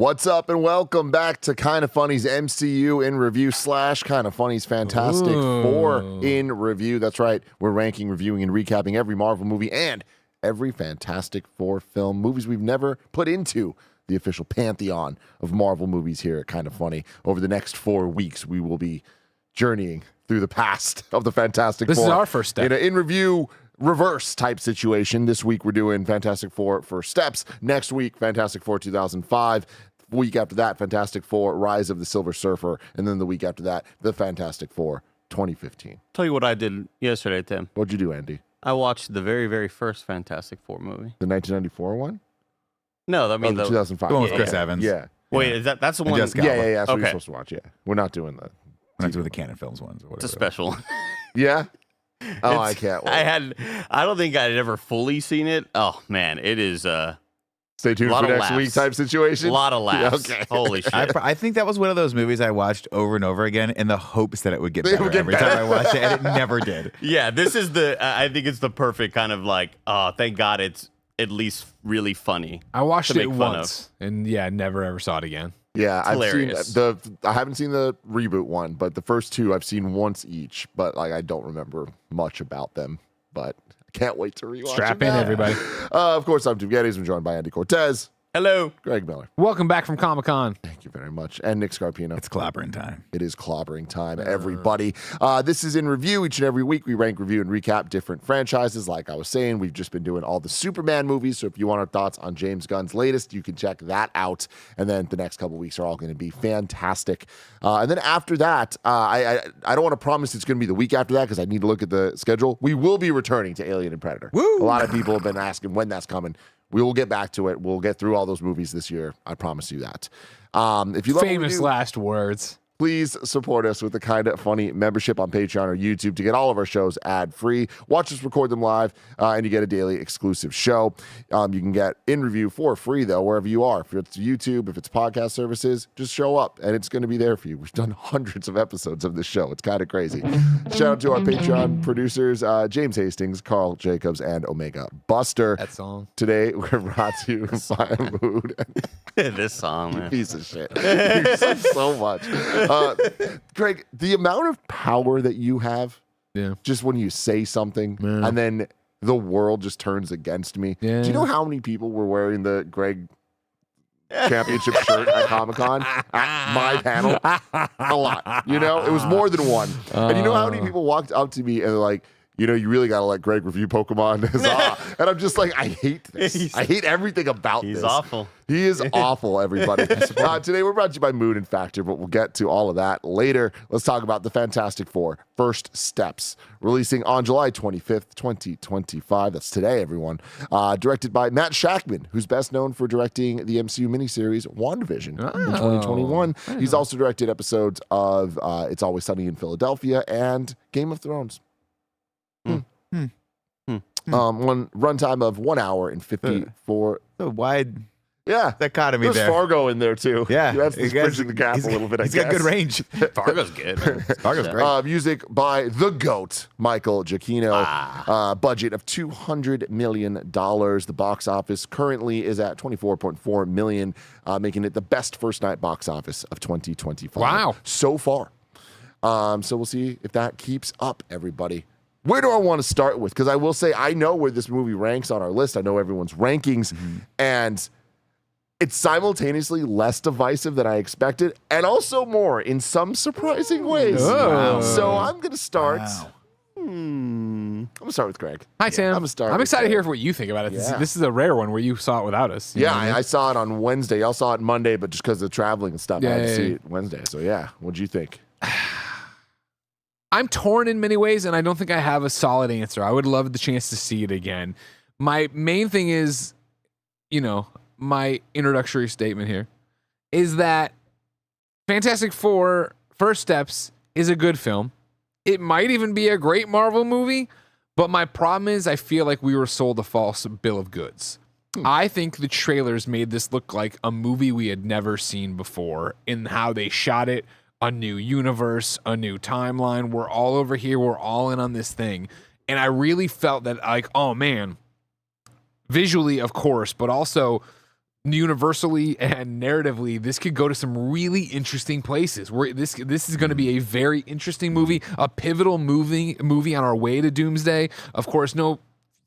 What's up and welcome back to Kinda Funny's MCU in Review / Kinda Funny's Fantastic Four in Review. That's right, we're ranking, reviewing, and recapping every Marvel movie and every Fantastic Four film. Movies we've never put into the official pantheon of Marvel movies here at Kinda Funny. Over the next 4 weeks, we will be journeying through the past of the Fantastic Four. This is our first step. In an in-review reverse type situation. This week we're doing Fantastic Four First Steps. Next week, Fantastic Four 2005. Week after that, Fantastic Four Rise of the Silver Surfer. And then the week after that, the Fantastic Four 2015. Tell you what I did yesterday, Tim. What'd you do, Andy? I watched the very, very first Fantastic Four movie. The 1994 one? No, I mean the 2005. The one with Chris Evans. Yeah. Wait, that's the one? Jessica Yeah, Alba. That's what you're Okay. supposed to watch, yeah. We're not doing that. We're not doing the canon films ones or whatever. It's a special one. Yeah? Oh, I It's- can't wait. I don't think I'd ever fully seen it. Oh, man, it is Stay tuned lot for of next laughs. week type situation. a lot of laughs. Okay. Holy shit. I think that was one of those movies I watched over and over again in the hopes that it would get It better would get every better. time I watched it, and it never did. Yeah, this is I think it's the perfect kind of like, oh, thank God it's at least really funny. I watched to it make fun once, and never ever saw it again. Yeah, hilarious. I haven't seen the reboot one, but the first two I've seen once each, but like I don't remember much about them. But I can't wait to rewatch Strap them in, now. everybody. Of course, I'm Tim Geddes. I'm joined by Andy Cortez, Hello. Greg Miller. Welcome back from Comic-Con. Thank you very much. And Nick Scarpino. It's clobbering time. It is clobbering time, everybody. This is in review. Each and every week, we rank, review, and recap different franchises. Like I was saying, we've just been doing all the Superman movies. So if you want our thoughts on James Gunn's latest, you can check that out. And then the next couple weeks are all going to be fantastic. And then after that, I don't want to promise it's going to be the week after that because I need to look at the schedule. We will be returning to Alien and Predator. Woo! A lot of people have been asking when that's coming. We will get back to it. We'll get through all those movies this year. I promise you that. If you love what we Famous do, last words. please support us with the Kinda Funny membership on Patreon or YouTube to get all of our shows ad-free. Watch us record them live, and you get a daily exclusive show. You can get in review for free, though, wherever you are. If it's YouTube, if it's podcast services, just show up, and it's going to be there for you. We've done hundreds of episodes of this show. It's kind of crazy. Shout out to our Patreon producers, James Hastings, Carl Jacobs, and Omega Buster. That song. Today, we're brought to you by Mood. This song, man. Piece of shit. You suck so much. Greg, the amount of power that you have Yeah. just when you say something Yeah. and then the world just turns against me. Yeah. Do you know how many people were wearing the Greg championship shirt at Comic-Con at my panel? A lot. You know, it was more than one. And you know how many people walked up to me and they're like, you know, you really got to let Greg review Pokemon. And I'm just like, I hate this. I hate everything about this. He's awful. He is awful, everybody. Today we're brought to you by Mood and Factor, but we'll get to all of that later. Let's talk about the Fantastic Four First Steps, releasing on July 25th, 2025. That's today, everyone. Directed by Matt Shakman, who's best known for directing the MCU miniseries WandaVision in 2021. He's also directed episodes of It's Always Sunny in Philadelphia and Game of Thrones. One runtime of 1 hour and 54. The wide Yeah, dichotomy there's there. Fargo in there too. Yeah. that's He bridging the gap a little bit. He's got good range. Fargo's good. Man. Fargo's great. Music by the GOAT, Michael Giacchino. Budget of $200 million. The box office currently is at $24.4 million, making it the best first night box office of 2025. Wow. So far. So we'll see if that keeps up, everybody. Where do I want to start with? Because I will say I know where this movie ranks on our list. I know everyone's rankings. And it's simultaneously less divisive than I expected and also more in some surprising ways. Oh. So I'm going to start. Wow. I'm going to start with Greg. Hi, Tim. I'm gonna start I'm with excited to that. hear what you think about it. Yeah. This is a rare one where you saw it without us. You Yeah, know what I mean? I saw it on Wednesday. Y'all saw it Monday, but just because of traveling and stuff, I had to see it Wednesday. So yeah, what'd you think? I'm torn in many ways, and I don't think I have a solid answer. I would love the chance to see it again. My main thing is, my introductory statement here is that Fantastic Four First Steps is a good film. It might even be a great Marvel movie, but my problem is I feel like we were sold a false bill of goods. I think the trailers made this look like a movie we had never seen before in how they shot it. A new universe, a new timeline. We're all over here. We're all in on this thing. And I really felt that, like, oh man, visually, of course, but also universally and narratively, this could go to some really interesting places. This is going to be a very interesting movie, a pivotal movie on our way to Doomsday. Of course, no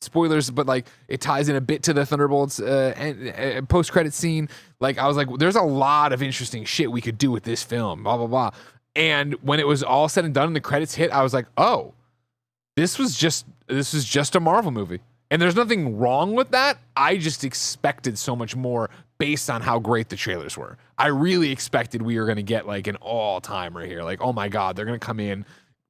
spoilers, but like it ties in a bit to the Thunderbolts and post-credit scene. Like I was like, there's a lot of interesting shit we could do with this film, blah blah blah. And when it was all said and done and the credits hit, I was like, oh, this was just a Marvel movie. And there's nothing wrong with that. I just expected so much more based on how great the trailers were. I really expected we were going to get like an all-timer here. Like, oh my God, they're going to come in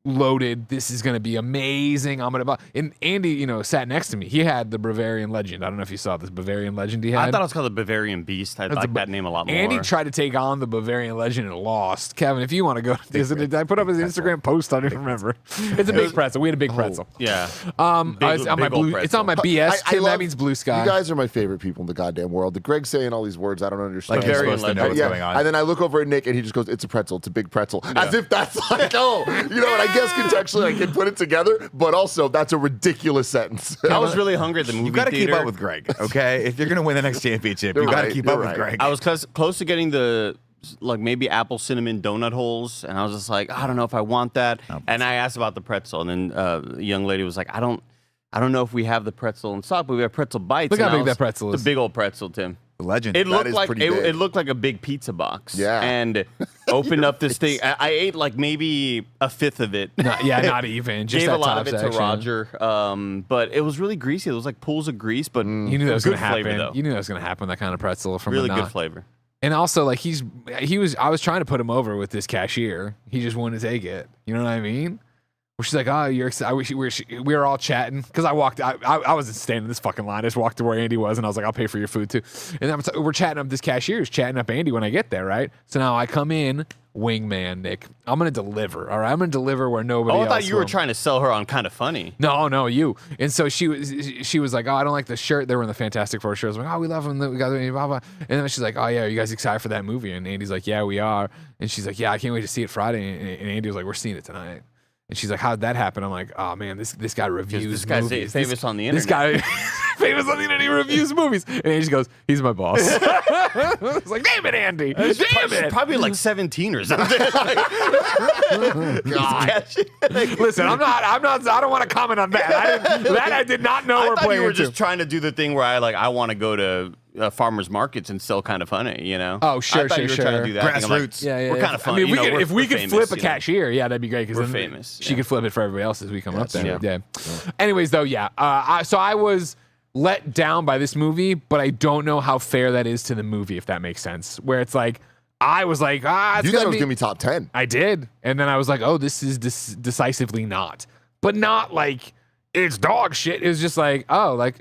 loaded. This is going to be amazing. And Andy, sat next to me. He had the Bavarian Legend. I don't know if you saw this Bavarian Legend he had. I thought it was called the Bavarian Beast. I like that name a lot more. Andy tried to take on the Bavarian Legend and lost. Kevin, if you want to go, I put up his Instagram post. I don't even remember. It's a big pretzel. We had a big pretzel. Yeah. It's on my blue. It's on my BS. Tim, that means blue sky. You guys are my favorite people in the goddamn world. The Greg's saying all these words I don't understand. Like you're supposed to know what's going on. And then I look over at Nick and he just goes, "It's a pretzel. It's a big pretzel," as if that's like, oh, and I guess contextually I can put it together, but also that's a ridiculous sentence. I was really hungry at the movie You got to theater. keep up with Greg, okay? If you're going to win the next championship, you got to keep up with Greg. I was close to getting the maybe apple cinnamon donut holes, and I was just like, I don't know if I want that. And I asked about the pretzel, and then the young lady was like, I don't know if we have the pretzel in stock, but we have pretzel bites. Look how big that pretzel is. It's a big old pretzel, Tim. Legend. It looked like it looked like a big pizza box. Yeah. And opened up this thing. I ate like maybe a fifth of it. Not even. Just Gave that a lot top of it section. to Roger. But it was really greasy. It was like pools of grease, but You knew that was going to happen. Though. You knew that was going to happen. That kind of pretzel from Really a good flavor. And also, like I was trying to put him over with this cashier. He just wouldn't take it. You know what I mean? Where she's like, "Oh, you're excited." We were all chatting because I wasn't standing in this fucking line. I just walked to where Andy was, and I was like, "I'll pay for your food too." And then we're chatting up. This cashier's chatting up Andy when I get there, right? So now I come in, wingman Nick. I'm gonna deliver. All right, I'm gonna deliver where nobody. I else thought you were will. trying to sell her on Kind of Funny. No, you. And so she was like, "Oh, I don't like the shirt." They were in the Fantastic Four shirt. I was like, "Oh, we love them. We got them." Blah blah. And then she's like, "Oh yeah, are you guys excited for that movie?" And Andy's like, "Yeah, we are." And she's like, "Yeah, I can't wait to see it Friday." And Andy was like, "We're seeing it tonight." And she's like, "How'd that happen?" I'm like, "Oh man, this guy reviews This guy's movies. famous on the internet. This guy famous on the internet. He reviews movies." And Andy just goes, "He's my boss." I was like, "Damn it, Andy! Damn She's it!" probably like 17 or something. Listen, I don't want to comment on that. I did not know I we're thought playing you were into. just trying to do the thing where I want to go to farmers markets and sell Kind of Funny, Oh, sure, I thought you were trying to do that. Grassroots. Yeah, We're kind of funny. I mean, if we could flip a cashier. cashier, yeah, that'd be great because We're famous. She could flip it for everybody else as we come up there. true. Yeah. Anyways, though, yeah. So I was let down by this movie, but I don't know how fair that is to the movie, if that makes sense. Where it's like, I was like, You it's thought it gonna was be. gonna be top 10. I did, and then I was like, oh, this is decisively not, but not like it's dog shit. It was just like, oh, like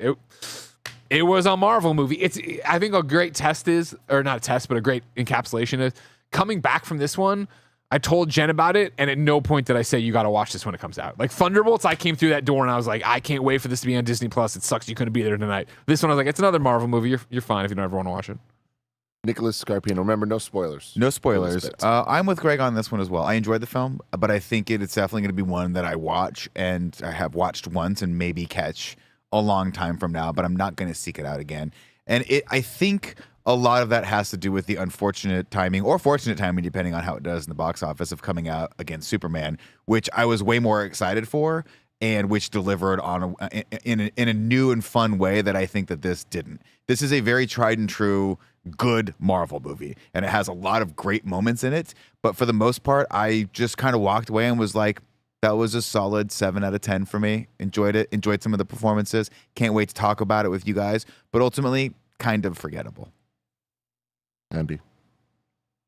it was a Marvel movie. I think a great test is, or not a test, but a great encapsulation is coming back from this one. I told Jen about it, and at no point did I say you got to watch this when it comes out. Like Thunderbolts, I came through that door and I was like, I can't wait for this to be on Disney Plus. It sucks you couldn't be there tonight. This one, I was like, it's another Marvel movie. You're fine if you don't ever want to watch it. Nicholas Scarpino. Remember, no spoilers. No spoilers. I'm with Greg on this one as well. I enjoyed the film, but I think it's definitely going to be one that I watch, and I have watched once and maybe catch a long time from now, but I'm not going to seek it out again. And I think a lot of that has to do with the unfortunate timing or fortunate timing, depending on how it does in the box office, of coming out against Superman, which I was way more excited for and which delivered on in a new and fun way that I think that this didn't. This is a very tried and true good Marvel movie, and it has a lot of great moments in it, but for the most part, I just kind of walked away and was like, that was a solid 7 out of 10 for me. Enjoyed it. Enjoyed some of the performances. Can't wait to talk about it with you guys. But ultimately, kind of forgettable. Andy.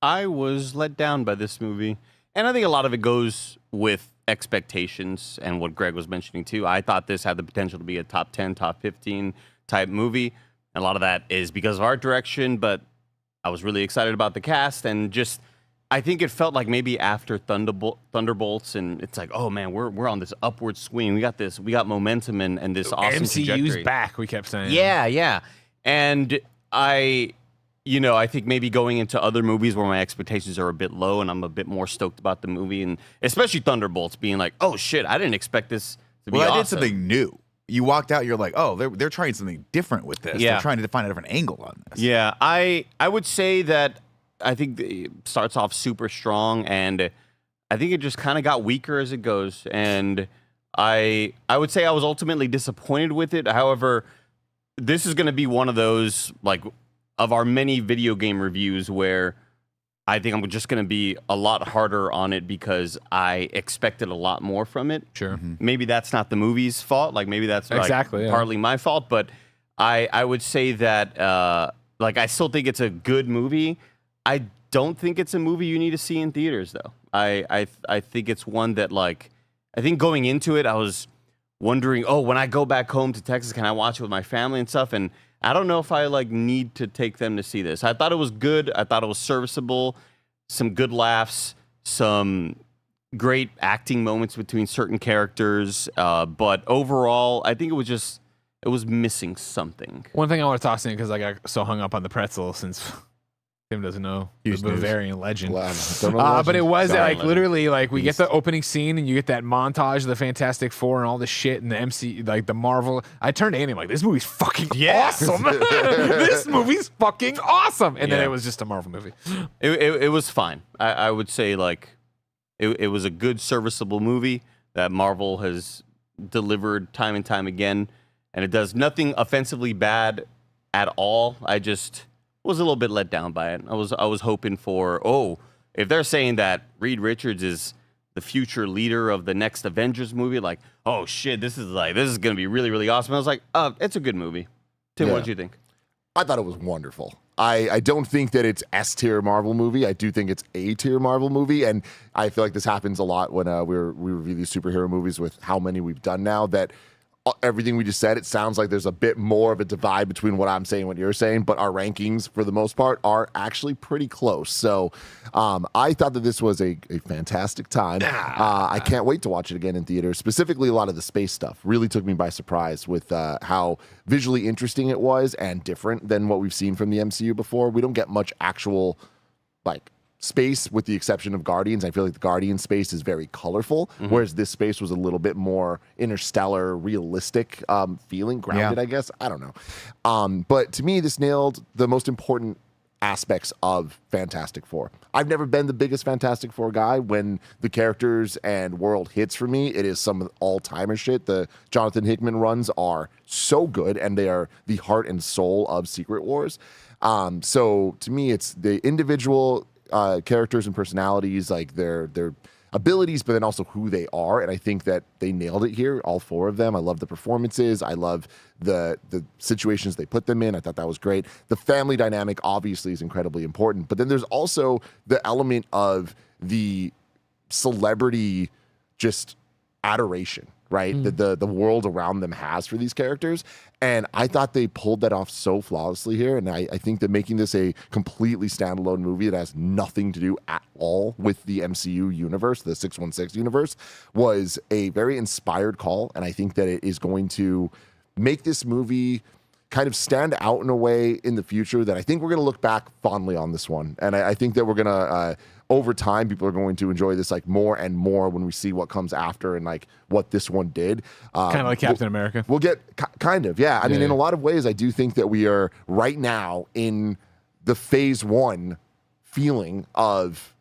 I was let down by this movie, and I think a lot of it goes with expectations and what Greg was mentioning too. I thought this had the potential to be a top 10, top 15 type movie. And a lot of that is because of art direction, but I was really excited about the cast and just I think it felt like maybe after Thunderbolts, and it's like, oh man, we're on this upward swing. We got momentum and this awesome MCU's trajectory. back, we kept saying. Yeah. And I think maybe going into other movies where my expectations are a bit low and I'm a bit more stoked about the movie, and especially Thunderbolts being like, oh shit, I didn't expect this to be awesome. I did something new. you walked out, you're like, oh, they're trying something different with this. Yeah. They're trying to find a different angle on this. Yeah, I would say that I think it starts off super strong, and I think it just kind of got weaker as it goes. And I would say I was ultimately disappointed with it. However, this is going to be one of those, like, of our many video game reviews where I think I'm just going to be a lot harder on it because I expected a lot more from it. Sure. Maybe that's not the movie's fault. Like, maybe that's like, Exactly, yeah. partly my fault. But I would say that, like, I still think it's a good movie. I don't think it's a movie you need to see in theaters, though. I think it's one that, like, I think going into it, I was wondering, oh, when I go back home to Texas, can I watch it with my family and stuff? And I don't know if I, like, need to take them to see this. I thought it was good. I thought it was serviceable. Some good laughs, some great acting moments between certain characters. But overall, I think it was missing something. One thing I want to toss in, because I got so hung up on the pretzel since Tim doesn't know Huge the news. Bavarian legend. Wow, don't know the legend. But it was Sorry, like legend. literally like we get Beast. the opening scene and you get that montage of the Fantastic Four and all this shit and the MC, like the Marvel. I turned to Andy, I'm like, this movie's fucking awesome. This movie's fucking awesome. And then Yeah. it was just a Marvel movie. It was fine. I would say, like, it was a good, serviceable movie that Marvel has delivered time and time again. And it does nothing offensively bad at all. I just was a little bit let down by it. I was hoping for, if they're saying that Reed Richards is the future leader of the next Avengers movie, like, oh shit, this is gonna be really, really awesome. I was like, it's a good movie. Tim, Yeah. what did you think? I thought it was wonderful. I don't think that it's S-tier Marvel movie. I do think it's A-tier Marvel movie, and I feel like this happens a lot when we review these superhero movies with how many we've done now, that everything we just said, it sounds like there's a bit more of a divide between what I'm saying and what you're saying, but our rankings, for the most part, are actually pretty close. So I thought that this was a fantastic time. I can't wait to watch it again in theaters. Specifically, a lot of the space stuff really took me by surprise with how visually interesting it was and different than what we've seen from the MCU before. We don't get much actual, like, space with the exception of Guardians. I feel like the Guardian space is very colorful, whereas this space was a little bit more interstellar, realistic feeling, grounded, I guess. I don't know. But to me, this nailed the most important aspects of Fantastic Four. I've never been the biggest Fantastic Four guy. When the characters and world hits for me, it is some all-timer shit. The Jonathan Hickman runs are so good, and they are the heart and soul of Secret Wars. So to me, it's the individual characters and personalities, like their abilities, but then also who they are. And I think that they nailed it here, all four of them. I love the performances. I love the situations they put them in. I thought that was great. The family dynamic obviously is incredibly important, but then there's also the element of the celebrity just adoration, right? That the world around them has for these characters. And I thought they pulled that off so flawlessly here. And I think that making this a completely standalone movie that has nothing to do at all with the MCU universe, the 616 universe, was a very inspired call. And I think that it is going to make this movie kind of stand out in a way in the future that I think we're going to look back fondly on this one. And I think that we're going to, over time, people are going to enjoy this like more and more when we see what comes after and like what this one did. Kind of like Captain America. We'll get kind of, yeah. I mean, Yeah. in a lot of ways, I do think that we are right now in the phase one feeling of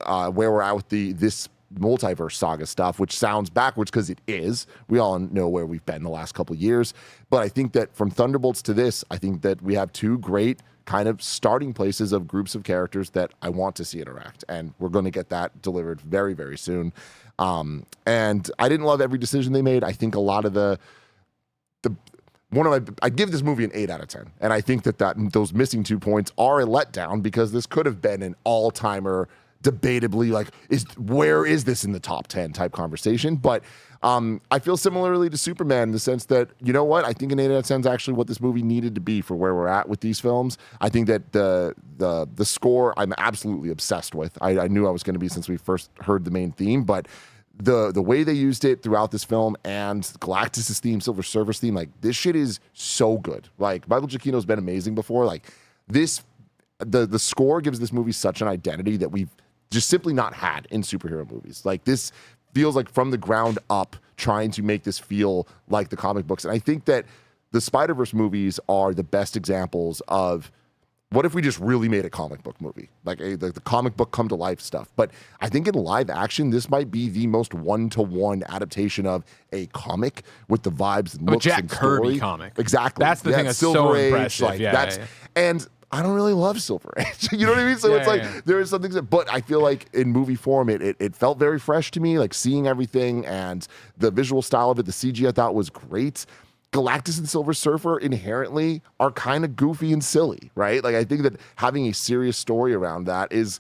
where we're at with this multiverse saga stuff, which sounds backwards because it is. We all know where we've been the last couple of years. But I think that from Thunderbolts to this, I think that we have two great kind of starting places of groups of characters that I want to see interact. And we're going to get that delivered very, very soon. And I didn't love every decision they made. I think a lot of I'd give this movie an 8 out of 10. And I think that those missing 2 points are a letdown because this could have been an all-timer, debatably, like, where is this in the top 10 type conversation. But I feel similarly to Superman in the sense that, you know what, I think an 8 out of 10 is actually what this movie needed to be for where we're at with these films. I think that the score I'm absolutely obsessed with. I knew I was going to be since we first heard the main theme, but the way they used it throughout this film and Galactus' theme, Silver Surfer's theme, like, this shit is so good. Like, Michael Giacchino's been amazing before. Like, this, the score gives this movie such an identity that we've just simply not had in superhero movies. Like, this feels like from the ground up trying to make this feel like the comic books. And I think that the Spider-Verse movies are the best examples of what if we just really made a comic book movie, like the comic book come to life stuff. But I think in live action, this might be the most one-to-one adaptation of a comic with the vibes and looks Jack and Kirby story. comic. Exactly. That's the thing that's so Silver Age, impressive. like, Yeah. And I don't really love Silver Age. You know what I mean? So it's like there is something, but I feel like in movie form, it felt very fresh to me, like seeing everything and the visual style of it. The CG I thought was great. Galactus and Silver Surfer inherently are kind of goofy and silly, right? Like I think that having a serious story around that is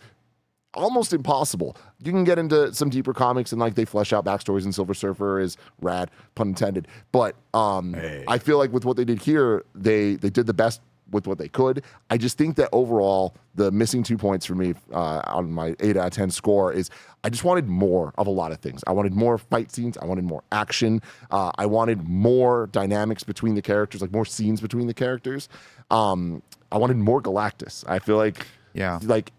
almost impossible. You can get into some deeper comics and like they flesh out backstories, and Silver Surfer is rad, pun intended. But I feel like with what they did here, they did the best with what they could. I just think that overall, the missing 2 points for me on my 8 out of 10 score is I just wanted more of a lot of things. I wanted more fight scenes. I wanted more action. I wanted more dynamics between the characters, like more scenes between the characters. I wanted more Galactus. I feel like, like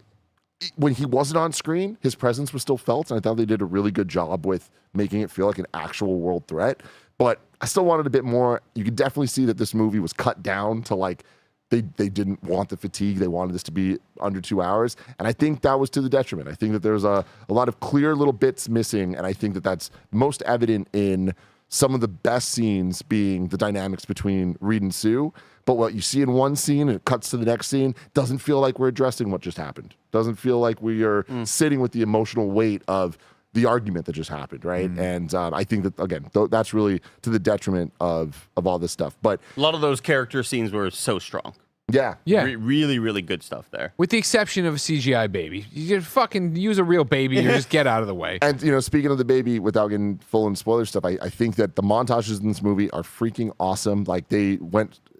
when he wasn't on screen, his presence was still felt, and I thought they did a really good job with making it feel like an actual world threat. But I still wanted a bit more. You could definitely see that this movie was cut down to like, they didn't want the fatigue. They wanted this to be under 2 hours. And I think that was to the detriment. I think that there's a lot of clear little bits missing. And I think that that's most evident in some of the best scenes being the dynamics between Reed and Sue. But what you see in one scene and it cuts to the next scene doesn't feel like we're addressing what just happened. Doesn't feel like we are sitting with the emotional weight of the argument that just happened, right? And I think that, again, that's really to the detriment of all this stuff. But a lot of those character scenes were so strong. Yeah. Really, really good stuff there. With the exception of a CGI baby. You just fucking use a real baby or just get out of the way. And, you know, speaking of the baby, without getting full in spoiler stuff, I think that the montages in this movie are freaking awesome. Like, they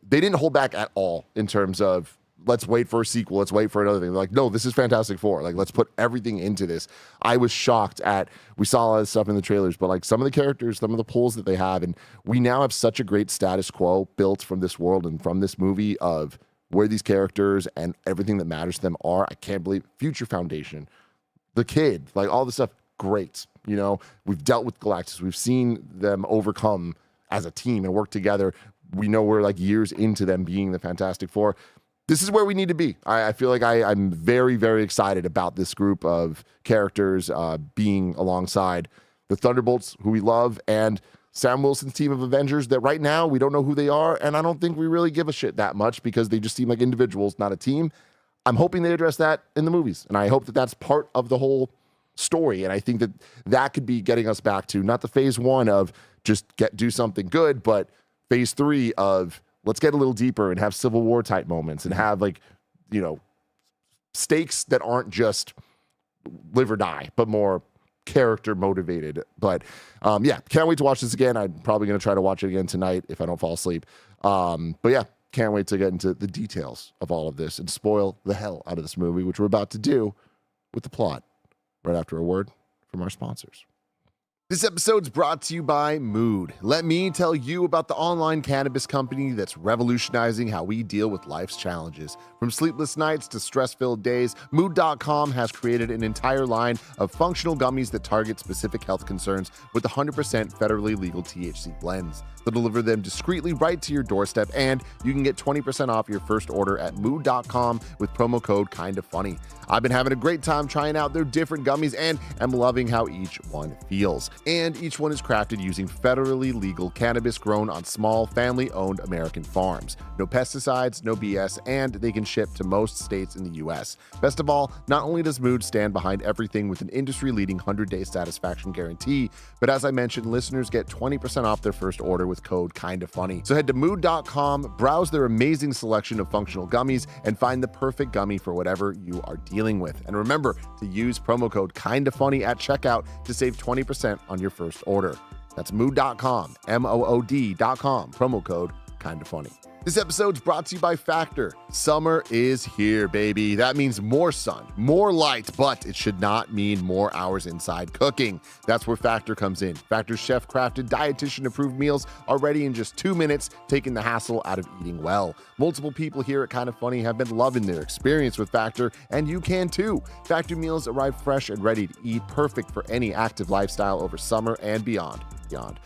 didn't hold back at all in terms of, let's wait for a sequel, let's wait for another thing. They're like, no, this is Fantastic Four. Like, let's put everything into this. I was shocked we saw a lot of stuff in the trailers, but like some of the characters, some of the pulls that they have, and we now have such a great status quo built from this world and from this movie of where these characters and everything that matters to them are. I can't believe Future Foundation, the kid, like all this stuff, great. You know, we've dealt with Galactus. We've seen them overcome as a team and work together. We know we're like years into them being the Fantastic Four. This is where we need to be. I feel like I'm very, very excited about this group of characters being alongside the Thunderbolts, who we love, and Sam Wilson's team of Avengers that right now we don't know who they are, and I don't think we really give a shit that much because they just seem like individuals, not a team. I'm hoping they address that in the movies, and I hope that that's part of the whole story, and I think that that could be getting us back to not the phase 1 of just do something good, but phase 3 of let's get a little deeper and have Civil War type moments and have like, you know, stakes that aren't just live or die, but more character motivated. But can't wait to watch this again. I'm probably going to try to watch it again tonight if I don't fall asleep. But yeah, can't wait to get into the details of all of this and spoil the hell out of this movie, which we're about to do with the plot right after a word from our sponsors. This episode's brought to you by Mood. Let me tell you about the online cannabis company that's revolutionizing how we deal with life's challenges. From sleepless nights to stress-filled days, Mood.com has created an entire line of functional gummies that target specific health concerns with 100% federally legal THC blends. They'll deliver them discreetly right to your doorstep, and you can get 20% off your first order at Mood.com with promo code KINDAFUNNY. I've been having a great time trying out their different gummies and am loving how each one feels. And each one is crafted using federally legal cannabis grown on small, family-owned American farms. No pesticides, no BS, and they can ship to most states in the U.S. Best of all, not only does Mood stand behind everything with an industry-leading 100-day satisfaction guarantee, but as I mentioned, listeners get 20% off their first order with code KINDAFUNNY. So head to Mood.com, browse their amazing selection of functional gummies, and find the perfect gummy for whatever you are dealing with. And remember to use promo code KINDAFUNNY at checkout to save 20% on your first order. That's Mood.com, MOOD.com, promo code Kinda Funny. This episode's brought to you by Factor. Summer is here, baby. That means more sun, more light, but it should not mean more hours inside cooking. That's where Factor comes in. Factor's chef-crafted, dietitian-approved meals are ready in just 2 minutes, taking the hassle out of eating well. Multiple people here at Kinda Funny have been loving their experience with Factor, and you can too. Factor meals arrive fresh and ready to eat, perfect for any active lifestyle over summer and beyond.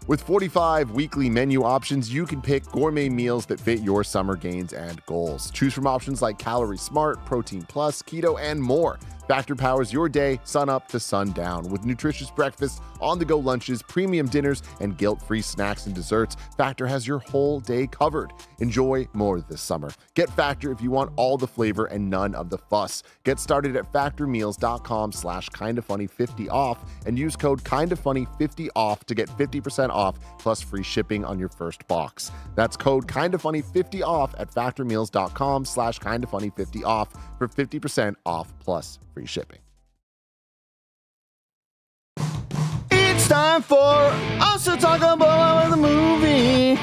With 45 weekly menu options, you can pick gourmet meals that fit your summer gains and goals. Choose from options like Calorie Smart, Protein Plus, Keto, and more. Factor powers your day, sun up to sundown. With nutritious breakfasts, on-the-go lunches, premium dinners, and guilt-free snacks and desserts, Factor has your whole day covered. Enjoy more this summer. Get Factor if you want all the flavor and none of the fuss. Get started at factormeals.com/kindafunny50 off and use code kindafunny50 off to get 50% off plus free shipping on your first box. That's code kindafunny50 off at factormeals.com/kindafunny50 off for 50% off plus free shipping. It's time for us to talk about the movie.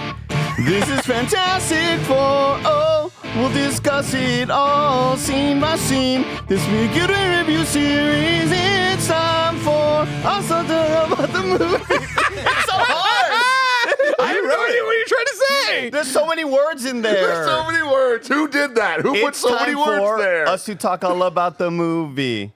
This is Fantastic Four. Oh, we'll discuss it all scene by scene. This week you review series. It's time for us to talk about the movie. It's so hard. I have no idea what you're trying to say. There's so many words in there. There's so many words. Who did that? Who put so many words there? Us to talk all about the movie.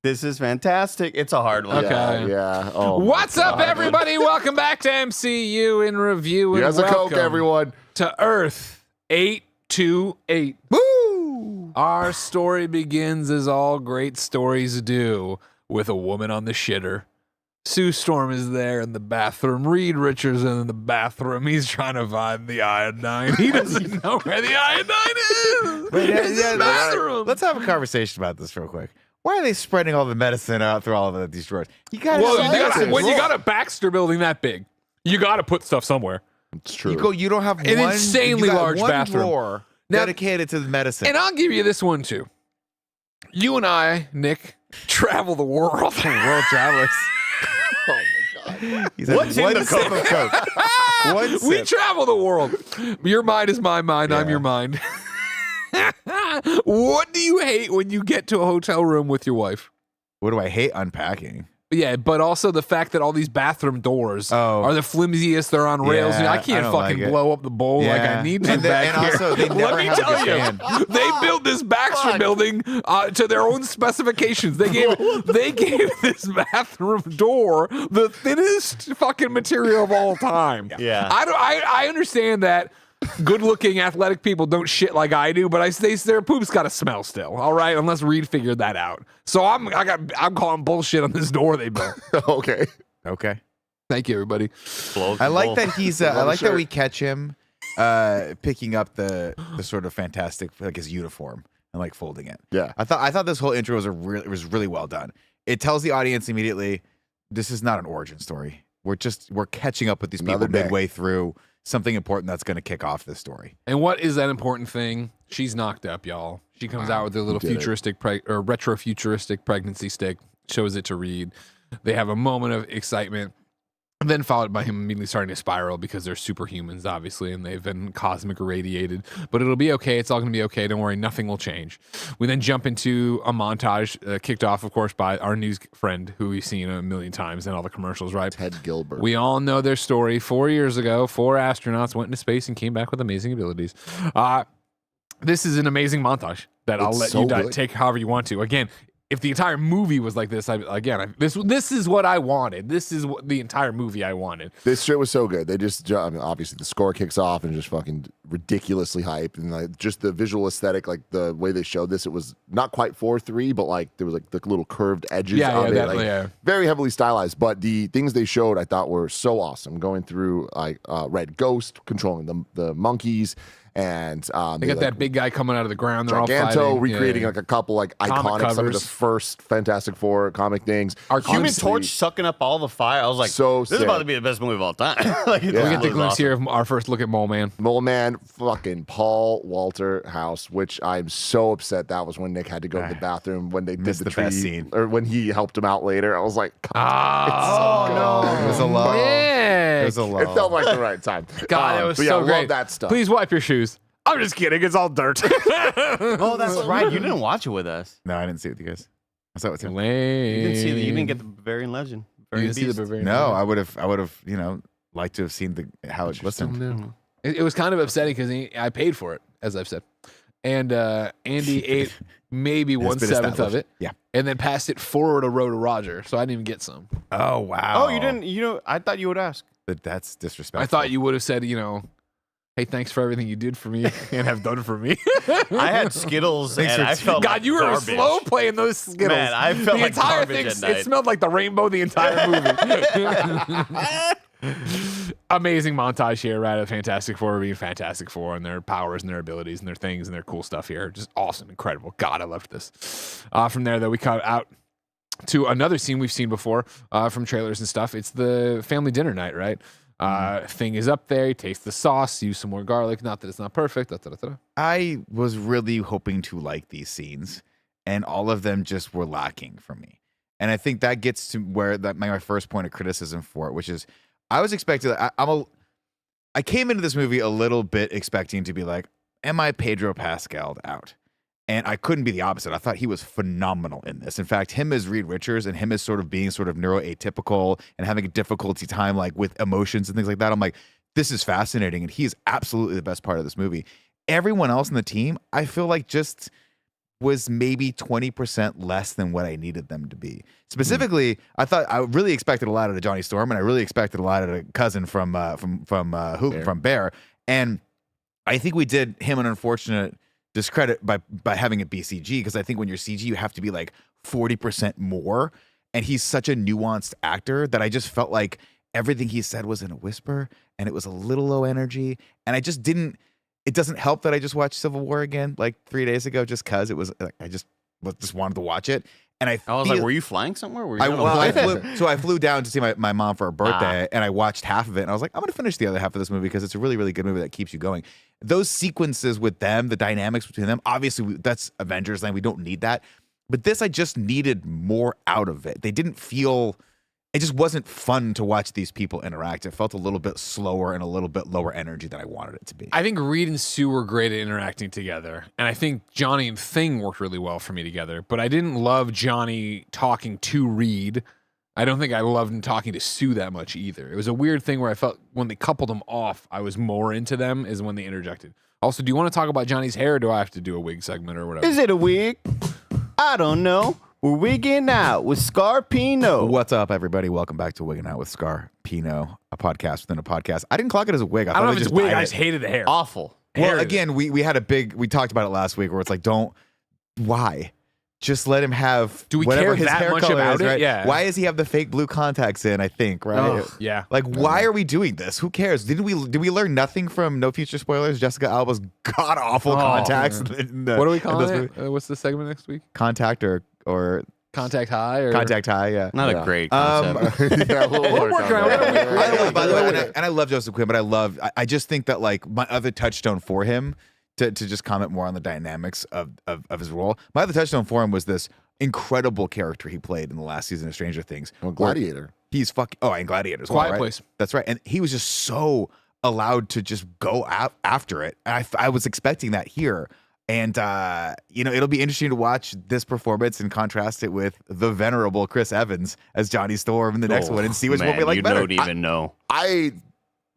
This is fantastic. It's a hard one. Okay. Yeah. Oh, What's up, everybody? Welcome back to MCU in Review. And Here's a Coke, welcome everyone. to Earth 828. Woo! Our story begins as all great stories do, with a woman on the shitter. Sue Storm is there in the bathroom. Reed Richards in the bathroom. He's trying to find the iodine. He doesn't know where the iodine is. It's his bathroom. Let's have a conversation about this real quick. Why are they spreading all the medicine out through all of these drawers? You gotta when you got a Baxter building that big, you got to put stuff somewhere. It's true. You don't have An insanely large one bathroom. drawer Now- dedicated to the medicine. And I'll give you this one too. You and I, Nick, travel the world. World travelers. Oh my God. He's had What's in one the sip Coke? of Coke. One We sip. travel the world. Your mind is my mind. I'm Yeah. your mind. What do you hate when you get to a hotel room with your wife? What do I hate? Unpacking. Yeah, but also the fact that all these bathroom doors Oh. are the flimsiest. They're on rails. Yeah, I can't I don't fucking like it. blow up the bowl like I need to And back and here. also, they never Let me have a tell good you, fan. they built this Baxter building to their own specifications. They gave this bathroom door the thinnest fucking material of all time. Yeah. I understand that good-looking athletic people don't shit like I do, but their poop's got to smell still. All right, unless Reed figured that out. So I'm calling bullshit on this door they built. Okay. Okay. Thank you, everybody. I like that he's. I like that shirt. we catch him picking up the sort of fantastic, like his uniform and like folding it. Yeah. I thought this whole intro was was really well done. It tells the audience immediately, this is not an origin story. We're catching up with these Another people day. midway through something important that's going to kick off this story. And what is that important thing? She's knocked up, y'all. She comes out with her little did it. futuristic or retro-futuristic pregnancy stick, shows it to Reed. They have a moment of excitement, and then followed by him immediately starting to spiral because they're superhumans, obviously, and they've been cosmic irradiated. But it'll be okay. It's all going to be okay. Don't worry. Nothing will change. We then jump into a montage kicked off, of course, by our news friend who we've seen a million times in all the commercials, right? Ted Gilbert. We all know their story. 4 years ago, 4 astronauts went into space and came back with amazing abilities. This is an amazing montage that I'll It's let so you good. take however you want to. Again, if the entire movie was like this, this is what I wanted. This is what the entire movie I wanted. This shit was so good. They just, I mean, obviously the score kicks off and just fucking ridiculously hype, and like just the visual aesthetic, like the way they showed this, it was not quite 4:3, but like there was like the little curved edges of it, like, very heavily stylized. But the things they showed, I thought were so awesome. Going through like Red Ghost controlling the monkeys. And They got that big guy coming out of the ground. They're all Giganto fighting. recreating Yeah. like a couple like Comic iconic, some of the covers. first Fantastic Four comic things. Our Human Honestly, Torch sucking up all the fire. I was like, So this is sick. about to be the best movie of all time. Like, We get the really glimpse awesome. here of our first look at Mole Man. Mole Man, and fucking Paul Walter House, which I'm so upset that was when Nick had to go to the bathroom when they did Missed the the tree best scene. or when he helped him out later. I was like, Oh, no. It was a low. Nick. It was a low. it felt like the right time. God, that was but yeah, so great. love that stuff. Please wipe your shoes. I'm just kidding. It's all dirt. Oh, that's right. You didn't watch it with us. No, I didn't see it with you guys. I saw it with him. Lame. You didn't see You didn't get the Bavarian Legend. You Bavarian didn't see the Beast. Bavarian No, Legend? I would have, liked to have seen how it listened. It was kind of upsetting because I paid for it, as I've said. And Andy ate maybe It's been 1/7 of established. it. Yeah. And then passed it forward a row to Roger. So I didn't even get some. Oh wow. Oh, you didn't. I thought you would ask. That's disrespectful. I thought you would have said, hey, thanks for everything you did for me and have done for me. I had Skittles, Thanks and for I felt God, like you were garbage. slow playing those Skittles. Man, I felt the like entire garbage thing. at night. It smelled like the rainbow the entire movie. Amazing montage here, right? Of Fantastic Four being Fantastic Four and their powers and their abilities and their things and their cool stuff here. Just awesome, incredible. God, I loved this. From there, though, we cut out to another scene we've seen before from trailers and stuff. It's the family dinner night, right? Thing is up there. He tastes the sauce. Use some more garlic. Not that it's not perfect. I was really hoping to like these scenes, and all of them just were lacking for me. And I think that gets to where my first point of criticism for it, which is I was expecting. I came into this movie a little bit expecting to be like, am I Pedro Pascal'd out? And I couldn't be the opposite. I thought he was phenomenal in this. In fact, him as Reed Richards and him as sort of being sort of neuroatypical and having a difficulty time like with emotions and things like that. I'm like, this is fascinating. And he is absolutely the best part of this movie. Everyone else in the team, I feel like just was maybe 20% less than what I needed them to be. Specifically, I thought I really expected a lot out of Johnny Storm, and I really expected a lot of a cousin from Bear. And I think we did him an unfortunate discredit by having it be CG, because I think when you're CG, you have to be like 40% more. And he's such a nuanced actor that I just felt like everything he said was in a whisper and it was a little low energy. And I just didn't, it doesn't help that I just watched Civil War again like 3 days ago just because it was like, I just wanted to watch it. And I was like, were you flying somewhere? Were you on a plane? I flew down to see my mom for her birthday, and I watched half of it, and I was like, I'm going to finish the other half of this movie because it's a really, really good movie that keeps you going. Those sequences with them, the dynamics between them, obviously that's Avengers Land. We don't need that. But this, I just needed more out of it. They didn't feel, it just wasn't fun to watch these people interact. It felt a little bit slower and a little bit lower energy than I wanted it to be. I think Reed and Sue were great at interacting together. And I think Johnny and Thing worked really well for me together. But I didn't love Johnny talking to Reed. I don't think I loved him talking to Sue that much either. It was a weird thing where I felt when they coupled them off, I was more into them is when they interjected. Also, do you want to talk about Johnny's hair, or do I have to do a wig segment or whatever? Is it a wig? I don't know. We're wigging out with Scarpino. What's up, everybody? Welcome back to Wigging Out with Scarpino, a podcast within a podcast. I didn't clock it as a wig. I don't know if it's wig. dyed I it. just hated the hair. Awful. Well, again, we had we talked about it last week where it's like, why? Just let him have Do we whatever care his that hair much color about is, it? right? Yeah. Why does he have the fake blue contacts in, I think, right? Oh, yeah. Like, why are we doing this? Who cares? Did we learn nothing from No Future Spoilers? Jessica Alba's god-awful contacts. What are we calling it? What's the segment next week? Contact or Contact High? Or Contact High, yeah. Not a great concept. Yeah, we'll work on that. I love, by the way, and I love Joseph Quinn, but I just think that like my other touchstone for him, to just comment more on the dynamics of his role, my other touchstone for him was this incredible character he played in the last season of Stranger Things. Well, Gladiator. He's and Gladiator as well, Quiet right? Place. That's right. And he was just so allowed to just go after it. And I was expecting that here. And, it'll be interesting to watch this performance and contrast it with the venerable Chris Evans as Johnny Storm in the next one and see which one we like you better. don't even know. I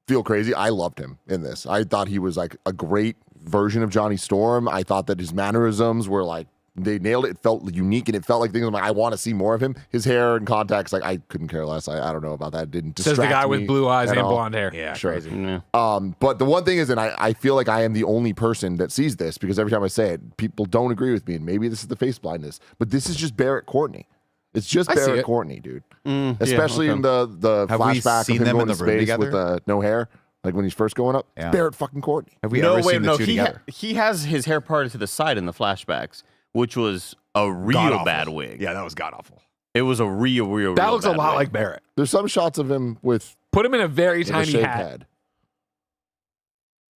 feel crazy. I loved him in this. I thought he was like a great version of Johnny Storm. I thought that his mannerisms were like, they nailed it. It felt unique, and it felt like things. I'm like, I want to see more of him. His hair and contacts, like I couldn't care less. I don't know about that. It didn't distract Says the guy with me blue eyes at and all. blonde hair. Yeah, Sure. crazy. Yeah. But the one thing is, and I feel like I am the only person that sees this because every time I say it, people don't agree with me, and maybe this is the face blindness, but this is just Barrett Courtney. It's just I see Barrett it. Courtney, dude. okay. Especially in the Have we flashback seen of him them going in to the room space with together? no hair, like when he's first going up. Yeah. It's Barrett fucking Courtney. Have we ever seen the two he together? he has his hair parted to the side in the flashbacks, which was a real God-awful. bad wig. Yeah, that was god awful. It was a real That looks a bad lot wig. like Barrett. There's some shots of him with Put him in a very a tiny shaved hat. head.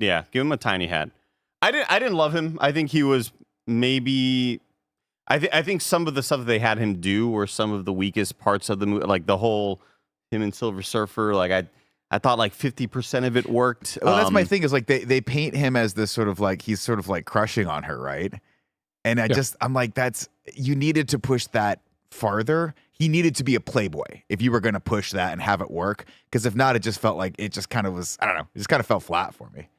Yeah, give him a tiny hat. I didn't love him. I think he was maybe. I think some of the stuff that they had him do were some of the weakest parts of the movie, like the whole him and Silver Surfer. Like I thought like 50% of it worked. Well, that's my thing is like they paint him as this sort of like he's sort of like crushing on her, right? And I'm like, you needed to push that farther. He needed to be a playboy if you were going to push that and have it work. Because if not, it just felt like it just kind of was, I don't know, it just kind of fell flat for me.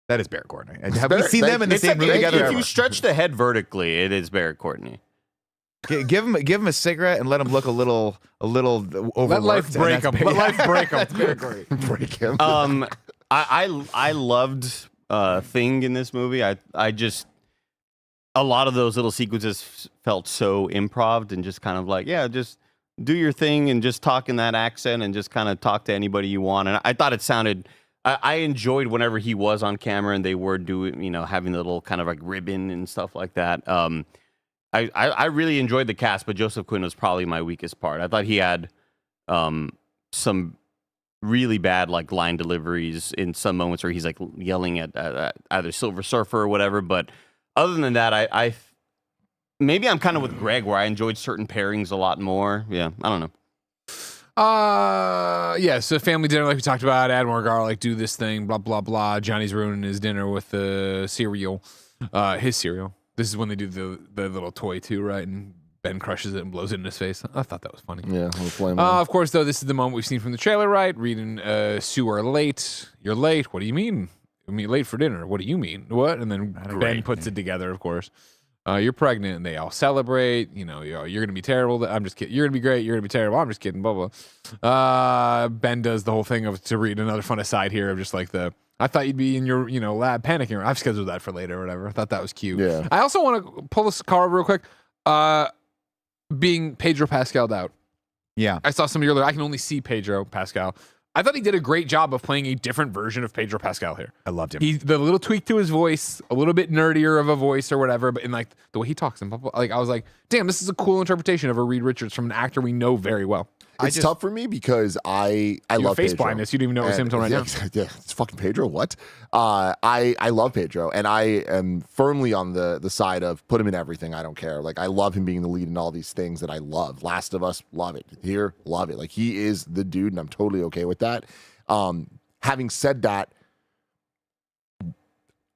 That is Barrett Courtney. Have we seen them in the same room together? If you stretch the head vertically, it is Barrett Courtney. Give him a cigarette and let him look a little overworked. Let life break him. Let life break him. Break him. I loved Thing in this movie. I just a lot of those little sequences felt so improv and just kind of like, yeah, just do your thing and just talk in that accent and just kind of talk to anybody you want. And I thought it sounded. I enjoyed whenever he was on camera and they were doing, having the little kind of like ribbon and stuff like that. I really enjoyed the cast, but Joseph Quinn was probably my weakest part. I thought he had some really bad like line deliveries in some moments where he's like yelling at either Silver Surfer or whatever. But other than that, I maybe I'm kind of with Greg where I enjoyed certain pairings a lot more. Yeah, I don't know. Yeah, so family dinner, like we talked about, add more garlic, do this thing, blah, blah, blah. Johnny's ruining his dinner with the cereal, his cereal. This is when they do the little toy too, right? And Ben crushes it and blows it in his face. I thought that was funny. Yeah, we'll flame of course, though, this is the moment we've seen from the trailer, right? Reed and Sue are late. You're late. What do you mean? I mean, late for dinner. What do you mean? What? And then Ben puts it together, of course. You're pregnant, and they all celebrate. You're gonna be terrible. I'm just kidding. You're gonna be great. You're gonna be terrible. I'm just kidding. Blah blah. Ben does the whole thing of to read another fun aside here of just like I thought you'd be in your lab panicking. I've scheduled that for later or whatever. I thought that was cute. Yeah. I also want to pull this car real quick. Being Pedro Pascal'd out. Yeah. I saw somebody earlier. I can only see Pedro Pascal. I thought he did a great job of playing a different version of Pedro Pascal here. I loved him. The little tweak to his voice, a little bit nerdier of a voice or whatever, but in like the way he talks and blah, blah, like I was like, damn, this is a cool interpretation of a Reed Richards from an actor we know very well. It's tough for me because I love face Pedro. blindness. You didn't even know it was him until right now. Yeah, it's fucking Pedro. What? I love Pedro, and I am firmly on the side of put him in everything. I don't care. Like I love him being the lead in all these things that I love. Last of Us, love it. Here, love it. Like he is the dude, and I'm totally okay with that. Having said that,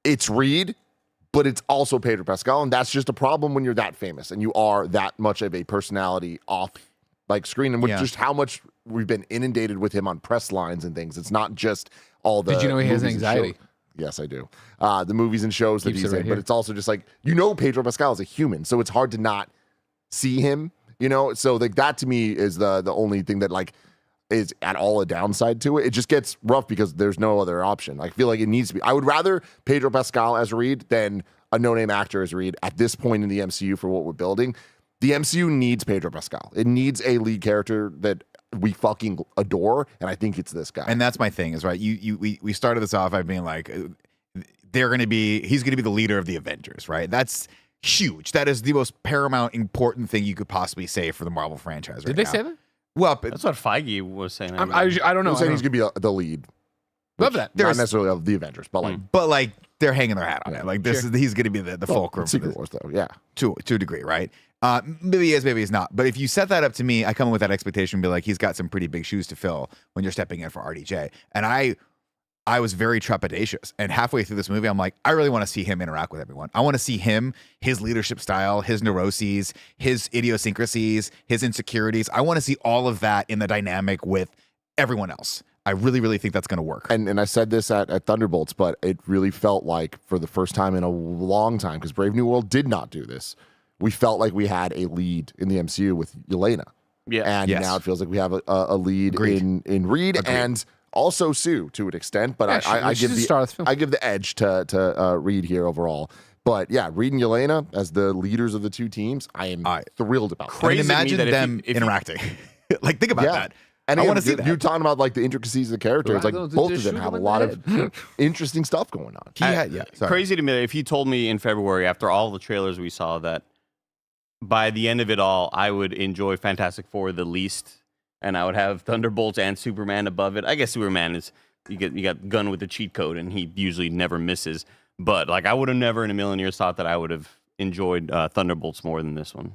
it's Reed, but it's also Pedro Pascal, and that's just a problem when you're that famous and you are that much of a personality off like screen, and with just how much we've been inundated with him on press lines and things. It's not just all the. Did you know he has anxiety? Yes, I do. The movies and shows that he's in, but it's also just like Pedro Pascal is a human, so it's hard to not see him. So like that to me is the only thing that like is at all a downside to it. It just gets rough because there's no other option. I feel like it needs to be. I would rather Pedro Pascal as Reed than a no-name actor as Reed at this point in the MCU for what we're building. The MCU needs Pedro Pascal. It needs a lead character that we fucking adore, and I think it's this guy. And that's my thing is right. We started this off by being like, he's going to be the leader of the Avengers, right? That's huge. That is the most paramount important thing you could possibly say for the Marvel franchise. Right Did they now. say that? Well, That's what Feige was saying. I don't know. I'm saying he's going to be the lead. Love that. Not necessarily of the Avengers, but like, they're hanging their hat on it. Like he's going to be the fulcrum. Secret Wars, though. Yeah, to a degree, right? Maybe he is, maybe he's not. But if you set that up to me, I come in with that expectation and be like, he's got some pretty big shoes to fill when you're stepping in for RDJ. And I was very trepidatious. And halfway through this movie, I'm like, I really want to see him interact with everyone. I want to see him, his leadership style, his neuroses, his idiosyncrasies, his insecurities. I want to see all of that in the dynamic with everyone else. I really, really think that's going to work. And I said this at Thunderbolts, but it really felt like for the first time in a long time, because Brave New World did not do this, we felt like we had a lead in the MCU with Yelena. Yeah. And now it feels like we have a lead in Reed and also Sue to an extent. But I give the edge to Reed here overall. But yeah, Reed and Yelena as the leaders of the two teams, I am thrilled about. Crazy imagine them interacting. Like think about that. And I want to see that. You're talking about like the intricacies of the characters. Like both of them have a lot of interesting stuff going on. Crazy to me if you told me in February after all the trailers we saw that by the end of it all, I would enjoy Fantastic Four the least, and I would have Thunderbolts and Superman above it. I guess Superman is you got gun with the cheat code, and he usually never misses. But like, I would have never in a million years thought that I would have enjoyed Thunderbolts more than this one.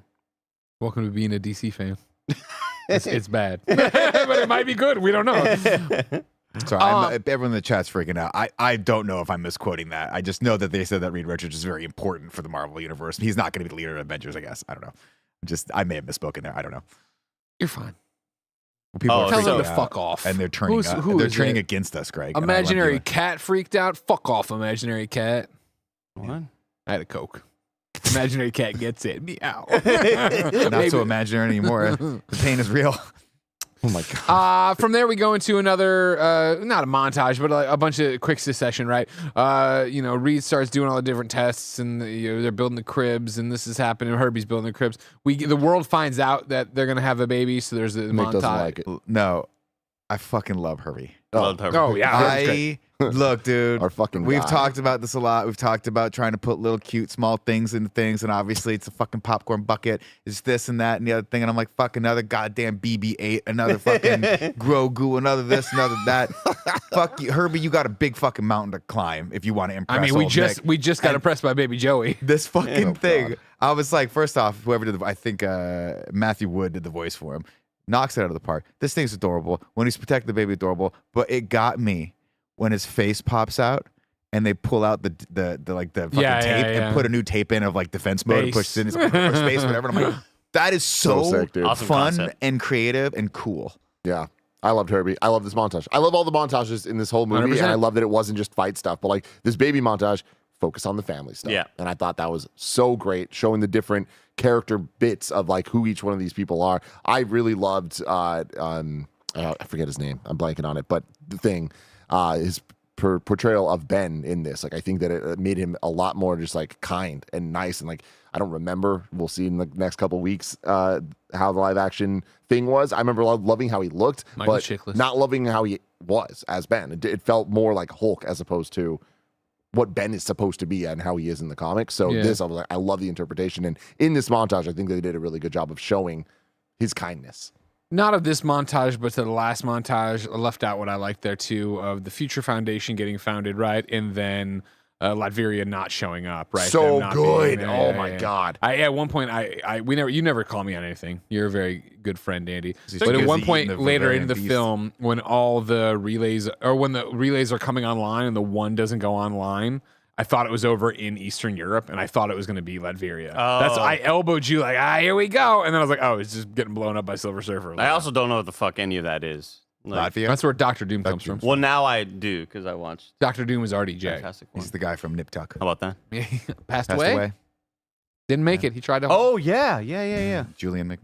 Welcome to being a DC fan. It's bad, but it might be good. We don't know. Sorry, everyone in the chat's freaking out. I don't know if I'm misquoting that. I just know that they said that Reed Richards is very important for the Marvel universe. He's not going to be the leader of Avengers, I guess. I don't know. I may have misspoken there. I don't know. You're fine. Well, people are Tell freaking them to out, fuck off. and they're turning. Who They're is turning it? against us, Greg. and I love Imaginary you. cat freaked out. Fuck off, imaginary cat. What? I had a Coke. Imaginary cat gets it. Meow. Not so imaginary anymore. The pain is real. Oh my god. From there we go into another, not a montage, but a bunch of quick succession, right? Reed starts doing all the different tests, and they're building the cribs, and this is happening. Herbie's building the cribs. The world finds out that they're gonna have a baby, so there's a Nick doesn't montage. like it. No, I fucking love Herbie. Loved her. Oh yeah, Look, dude. Our fucking We've guy. talked about this a lot. We've talked about trying to put little cute small things into things, and obviously it's a fucking popcorn bucket. It's this and that and the other thing, and I'm like, fuck, another goddamn BB-8, another fucking GaGu, another this, another that. Fuck you, Herbie. You got a big fucking mountain to climb if you want to impress. I mean, we old just Nick. got impressed by Baby Joey. This fucking Oh, thing. God. I was like, first off, whoever did I think Matthew Wood did the voice for him. Knocks it out of the park. This thing's adorable. When he's protecting the baby, adorable. But it got me when his face pops out and they pull out the fucking Yeah, tape yeah. and put a new tape in of like defense mode and push it in his space, whatever. And I'm like, that is So so, sick, dude. Awesome fun concept. and creative and cool. Yeah. I loved Herbie. I love this montage. I love all the montages in this whole movie, 100%. and I love that it wasn't just fight stuff, but like this baby montage, focus on the family stuff. Yeah. And I thought that was so great, showing the different character bits of like who each one of these people are. I really loved I forget his name. I'm blanking on it, but the thing, his portrayal of Ben in this, like I think that it made him a lot more just like kind and nice, and like I don't remember, we'll see in the next couple weeks how the live action thing was. I remember loving how he looked, Michael but Chiklis. not loving how he was as Ben. It felt more like Hulk as opposed to what Ben is supposed to be and how he is in the comics. So Yeah. this, I was like, I love the interpretation, and in this montage I think they did a really good job of showing his kindness. Not of this montage, but to the last montage, I left out what I liked there too, of the Future Foundation getting founded, right? And then Latveria not showing up, right? So Them not good. being- Oh my God. At one point, you never call me on anything. You're a very good friend, Andy. He's But at busy one point eating the later Bavarian into the beast. film, when all the relays, or when the relays are coming online and the one doesn't go online, I thought it was over in Eastern Europe, and I thought it was going to be Latveria. That's Oh. I elbowed you like, here we go, and then I was like, oh, it's just getting blown up by Silver Surfer. I also don't know what the fuck any of that is. Like, Latvia. That's where Doctor Doom comes from. well, now I do because I watched Doctor Doom was RDJ. Fantastic Four. He's the guy from Nip Tuck. How about that? Passed, Passed away? away. Didn't make it. He tried to. Oh yeah. Julian Mc.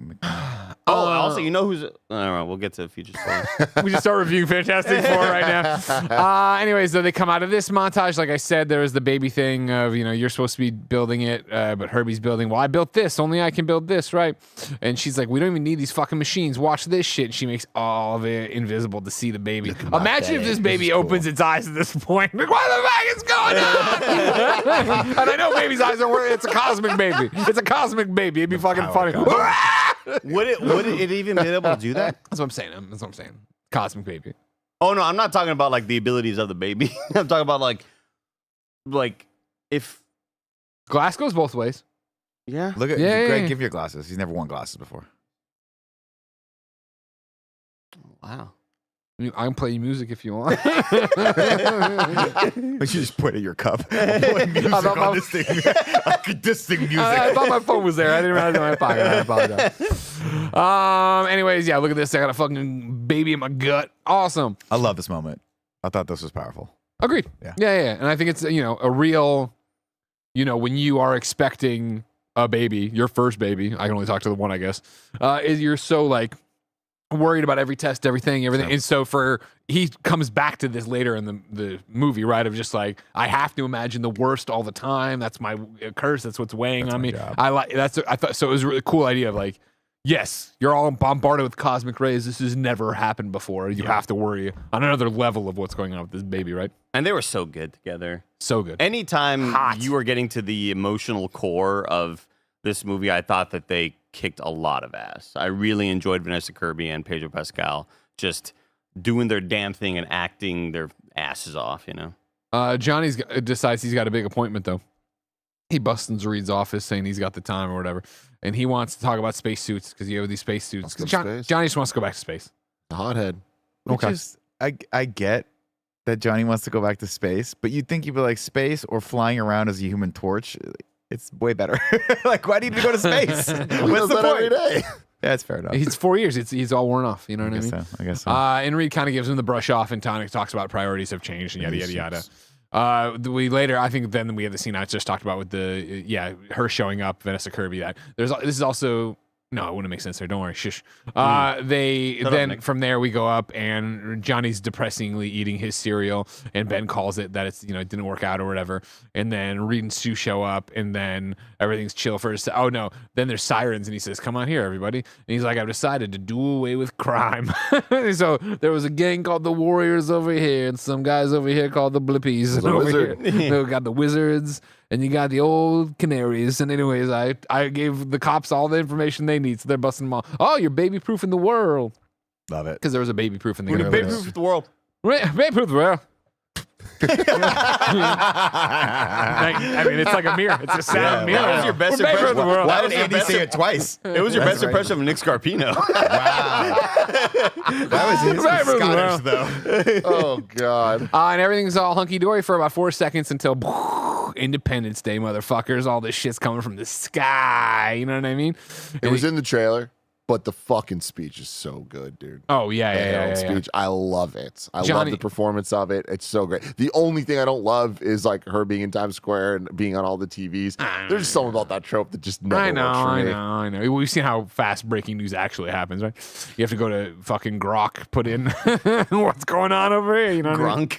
Also, you know who's? All right, we'll get to future stories. We just start reviewing Fantastic Four right now. Anyways, though, they come out of this montage. Like I said, there was the baby thing of, you're supposed to be building it, but Herbie's building. Well, I built this. Only I can build this, right? And she's like, we don't even need these fucking machines. Watch this shit. And she makes all of it invisible to see the baby. Imagine if this baby opens its eyes at this point. Like, what the fuck is going on? And I know baby's eyes are working. It's a cosmic baby. It's a cosmic baby. It'd be fucking funny. would it even be able to do that? That's what I'm saying. That's what I'm saying. Cosmic baby. Oh no, I'm not talking about like the abilities of the baby. I'm talking about like if Glass goes both ways. yeah. Look at Yeah, Greg. yeah. Give your glasses. He's never worn glasses before. Wow. I can play you music if you want. But you just point at your cup. I'm playing music thought on my- this thing. This thing music. I thought my phone was there. I didn't realize it was in my pocket. I apologize. Anyways, yeah, look at this. I got a fucking baby in my gut. Awesome. I love this moment. I thought this was powerful. Agreed. Yeah. Yeah. And I think it's, a real, when you are expecting a baby, your first baby, I can only talk to the one, I guess, is you're so like worried about every test, everything. Yeah. And so he comes back to this later in the movie, right? Of just like, I have to imagine the worst all the time. That's my curse. That's what's weighing That's on my me. job. I thought, so it was a really cool idea of like, yes, you're all bombarded with cosmic rays. This has never happened before. You have to worry on another level of what's going on with this baby, right? And they were so good together. So good. Anytime Hot. you were getting to the emotional core of this movie, I thought that they kicked a lot of ass. I really enjoyed Vanessa Kirby and Pedro Pascal just doing their damn thing and acting their asses off, Johnny decides he's got a big appointment, though. He busts into Reed's office saying he's got the time or whatever. And he wants to talk about spacesuits because you have these spacesuits. Johnny just wants to go back to space. The hothead. Which is, I get that Johnny wants to go back to space, but you'd think you'd be like, space or flying around as a Human Torch, it's way better. Like, why do you need to go to space? What's the point? Every day. Yeah, it's fair enough. It's 4 years. He's all worn off. You know what I mean? I guess so. And Reed kind of gives him the brush off, and Tonic talks about priorities have changed and yada, yada, yada. We later, I think then we have the scene I just talked about with her showing up, Vanessa Kirby. This is also, no, it wouldn't make sense there. Don't worry. Shush. From there we go up and Johnny's depressingly eating his cereal and Ben calls it that it's, it didn't work out or whatever. And then Reed and Sue show up and then everything's chill for oh no. Then there's sirens and he says, come on here, everybody. And he's like, I've decided to do away with crime. So there was a gang called the Warriors over here and some guys over here called the Blippies. The Wizard. We got the Wizards. And you got the old canaries. And anyways, I gave the cops all the information they need, so they're busting them all. Oh, you're baby-proofing the world. Love it. Because there was a baby-proof in the universe. Baby-proof the world. Baby-proof the world. I mean, it's like a mirror. It's a sound mirror. That was your best We're impression. the world. Why did Andy say it twice? It was your best impression of Nick Scarpino. That was Scottish, though. Oh, God. And everything's all hunky-dory for about 4 seconds until Independence Day, motherfuckers. All this shit's coming from the sky. You know what I mean? It was in the trailer, but the fucking speech is so good, dude. Oh, yeah. Harold's speech. I love it. I love the performance of it. It's so great. The only thing I don't love is like her being in Times Square and being on all the TVs. There's just something about that trope that just never works for me. I know. We've seen how fast breaking news actually happens, right? You have to go to fucking Grok, put in what's going on over here. You know what Grunk.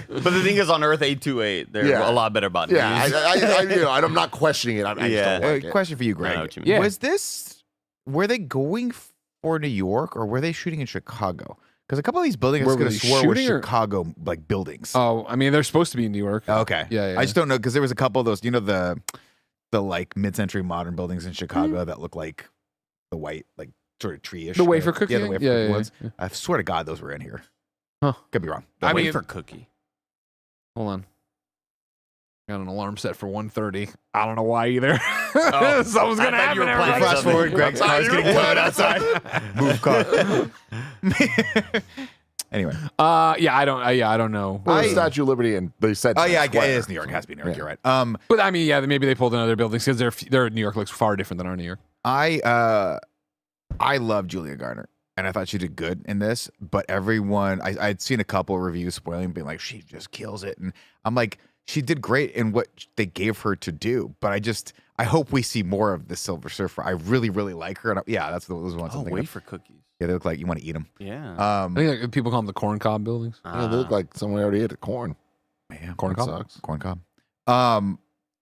But the thing is, on Earth 828, they're a lot better about news. Yeah, I'm not questioning it. I just don't like it. Question for you, Greg. Yeah. Was this... Were they going for New York or were they shooting in Chicago? Because a couple of these buildings I could have swore were Chicago like buildings. Oh, I mean, they're supposed to be in New York. Okay. Yeah. I just don't know because there was a couple of those, the like mid-century modern buildings in Chicago that look like the white, like sort of tree-ish. The wafer cookie? Yeah, the wafer cookie ones. Yeah. I swear to God those were in here. Huh. Could be wrong. The wafer cookie. Hold on. Got an alarm set for 1:30. I don't know why either. Something's gonna happen. Fast forward, Greg's car's getting towed outside. Move car. Anyway. I don't know. Well, Statue of Liberty, and they said. Oh yeah, it is New York. It has to be New York. You're right. But I mean, maybe they pulled in other buildings because their New York looks far different than our New York. I love Julia Garner. And I thought she did good in this, but everyone, I'd seen a couple of reviews spoiling, being like, she just kills it. And I'm like, she did great in what they gave her to do, but I hope we see more of the Silver Surfer. I really, really like her. And that's those ones. Oh, wafer cookies. Yeah, they look like you want to eat them. Yeah. I think like, people call them the corn cob buildings. Yeah, they look like someone already ate a corn. Man, corn cob sucks. Corn cob.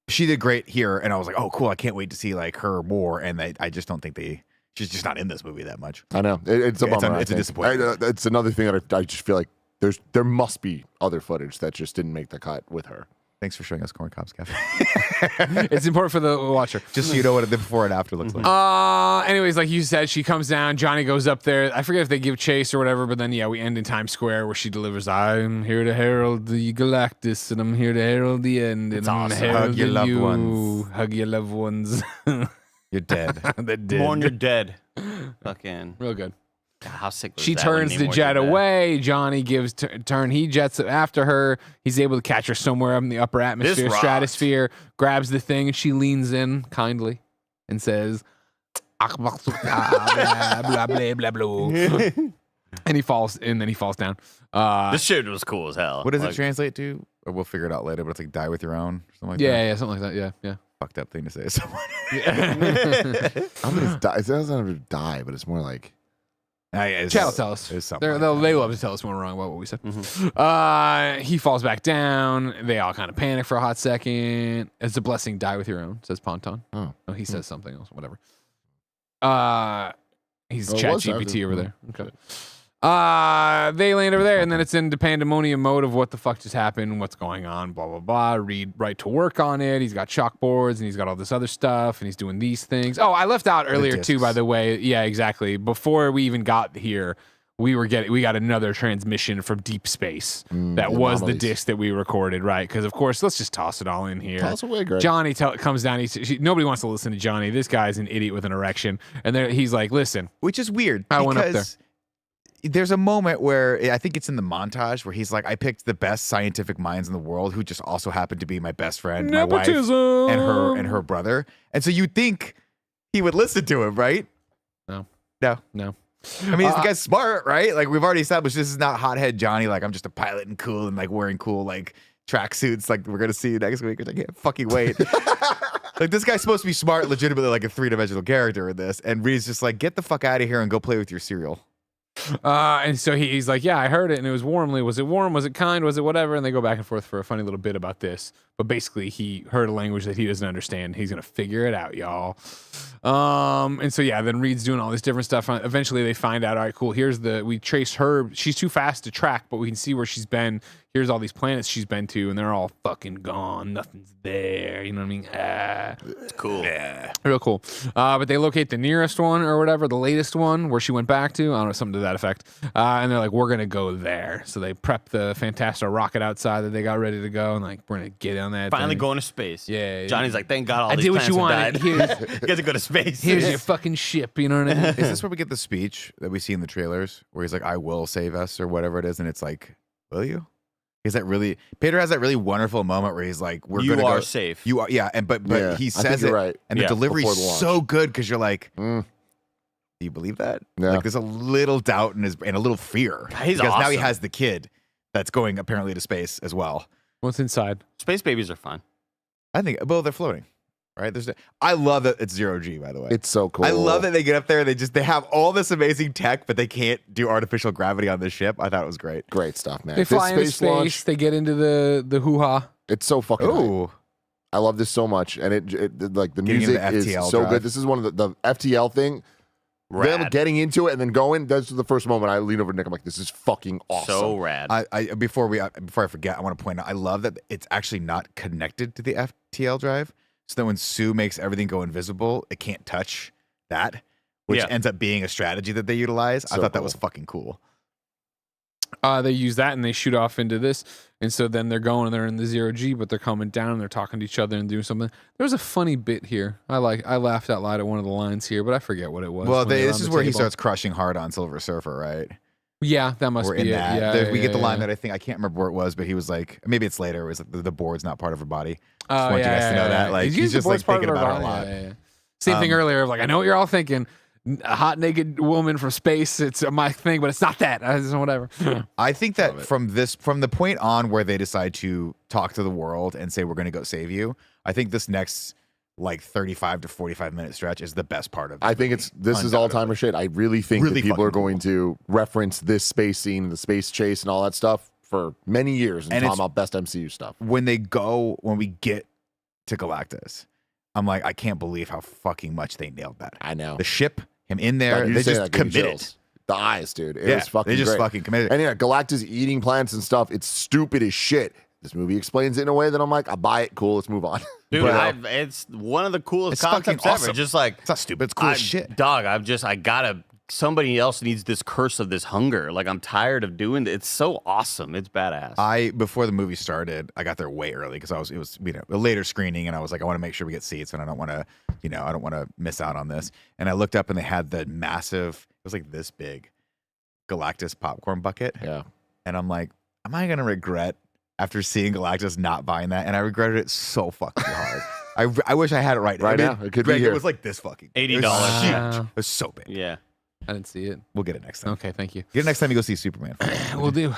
She did great here, and I was like, oh, cool. I can't wait to see like her more. And I just don't think she's just not in this movie that much. I know. It's a bummer. It's a disappointment. It's another thing that I just feel like there must be other footage that just didn't make the cut with her. Thanks for showing us Corn Cob's Cafe. It's important for the watcher. Just so you know what the before and after looks like. Anyways, like you said, she comes down. Johnny goes up there. I forget if they give chase or whatever, but then, we end in Times Square where she delivers, I'm here to herald the Galactus, and I'm here to herald the end. And I'm awesome. Hug your loved ones. Hug your loved ones. You're dead. They're dead. Mourn, you're dead. Fucking. Real good. God, how sick was She that turns when the Namor jet did that? away. Johnny gives turn. He jets after her. He's able to catch her somewhere up in the upper atmosphere, rocked. stratosphere. Grabs the thing, and she leans in kindly and says, blah, blah, blah, blah, blah. And he falls, and then he falls down. This shit was cool as hell. What does it translate to? Or we'll figure it out later, but it's like die with your own or something like that. Yeah, something like that. Yeah. Fucked up thing to say to someone. I mean, it doesn't have to die, but it's more like. Chat will tell us. They love to tell us when we're wrong about what we said. Mm-hmm. He falls back down. They all kind of panic for a hot second. It's a blessing. Die with your own, says Ponton. Oh, he says something else. Whatever. He's Oh, Chat what's that? GPT over there. Okay. They land over there, and then it's into pandemonium mode of what the fuck just happened, what's going on, blah, blah, blah. Reed right to work on it. He's got chalkboards, and he's got all this other stuff, and he's doing these things. Oh, I left out earlier, too, by the way. Yeah, exactly. Before we even got here, we got another transmission from deep space that the was the anomalies. disc that we recorded, right? Because of course, let's just toss it all in here. Toss away, Greg. Johnny comes down. Nobody wants to listen to Johnny. This guy's an idiot with an erection, and he's like, "Listen, Which is weird. I went up because there's a moment where I think it's in the montage where he's like, I picked the best scientific minds in the world who just also happened to be my best friend, my wife, nepotism and her brother. And so you'd think he would listen to him, right? No. No. I mean, the guy's smart, right? Like we've already established this is not hothead Johnny. Like I'm just a pilot and cool and like wearing cool like tracksuits like we're gonna see next week, which I can't fucking wait. Like this guy's supposed to be smart, legitimately like a 3-dimensional character in this, and Reed's just like, get the fuck out of here and go play with your cereal. And so he's like, yeah, I heard it, and it was warmly. Was it warm? Was it kind? Was it whatever? And they go back and forth for a funny little bit about this. But basically, he heard a language that he doesn't understand. He's gonna figure it out, y'all. And so yeah, then Reed's doing all this different stuff. Eventually, they find out. All right, cool. We trace her. She's too fast to track, but we can see where she's been. Here's all these planets she's been to, and they're all fucking gone. Nothing's there. You know what I mean? It's cool. Yeah. Real cool. But they locate the nearest one or whatever, the latest one where she went back to. I don't know, something to that effect. And they're like, we're going to go there. So they prep the Fantastic rocket outside that they got ready to go. And like, we're going to get on that. Finally thing. going to space. Yeah. Johnny's like, thank God all I these did what you planets wanted. have died. You guys to go to space. Here's your fucking ship. You know what I mean? Is this where we get the speech that we see in the trailers where he's like, I will save us or whatever it is? And it's like, will you? Is that really Peter has that really wonderful moment where he's like, "We're You gonna are go safe. You are, yeah." And but Yeah, he I think says you're it, right. and Yeah, the delivery's before the launch. so good because you're like, Mm. "Do you believe that?" Yeah. Like there's a little doubt and a little fear He's because now he awesome. has the kid that's going apparently to space as well. What's inside? Space babies are fun. I think, well, they're floating, right? I love that it's 0G, by the way. It's so cool. I love that they get up there. They have all this amazing tech, but they can't do artificial gravity on this ship. I thought it was great. Great stuff, man. They This fly into space. launch, They get into the hoo-ha. it's so fucking hype. Oh, I love this so much, and it like the Getting into music the is FTL so drive. good. This is one of the FTL thing. Them Rad. getting into it and then going. That's the first moment I lean over to Nick. I'm like, this is fucking awesome. So rad. before I forget, I want to point out, I love that it's actually not connected to the FTL drive, so that when Sue makes everything go invisible, it can't touch that, which Yeah. ends up being a strategy that they utilize. I So thought that was cool. fucking cool. They use that and they shoot off into this. And so then they're going and they're in the 0G, but they're coming down and they're talking to each other and doing something. There's a funny bit here. I laughed out loud at one of the lines here, but I forget what it was. Well, when they were this on is the where he table. starts crushing hard on Silver Surfer, right? Yeah, that must We're be in it. that. Yeah, We get the line yeah. that I can't remember where it was, but he was like, maybe it's later. It was like the board's not part of her body. Oh, Just want you guys to know that. Like, he's used the just like voice part thinking of about her a body. lot. Yeah. Same thing earlier. Of like, I know what you're all thinking. A hot naked woman from space. It's my thing, but it's not that. Whatever. I think that from the point on where they decide to talk to the world and say we're going to go save you, I think this next like 35 to 45 minute stretch is the best part of it. I think this is all timer shit. I really think Really that people are fucking going to reference this space scene, the space chase, and all that stuff for many years and And talk it's- about best MCU stuff. when we get to Galactus, I'm like, I can't believe how fucking much they nailed that. I know. The ship, him in there, You they say just that, give me committed. chills. The eyes, dude. It Yeah, was fucking they just great. fucking committed. And yeah, Galactus eating plants and stuff. It's stupid as shit. This movie explains it in a way that I'm like, I buy it. Cool, let's move on. Dude, But, it's one of the coolest It's fucking concepts ever. awesome. Just like It's not stupid. It's cool as shit. Dog, somebody else needs this curse of this hunger. Like I'm tired of doing it. It's so awesome. It's badass. Before the movie started, I got there way early because it was a later screening, and I was like, I want to make sure we get seats, and I don't want to miss out on this. And I looked up, and they had the massive, it was like this big, Galactus popcorn bucket, yeah. and I'm like, am I gonna regret after seeing Galactus not buying that? And I regretted it so fucking hard. I wish I had it right Now. It could be Greg, here. it was like this fucking $80. It was huge. Wow. It was so big. yeah. I didn't see it. We'll get it next time. Okay, thank you. Get it next time you go see Superman. We'll do.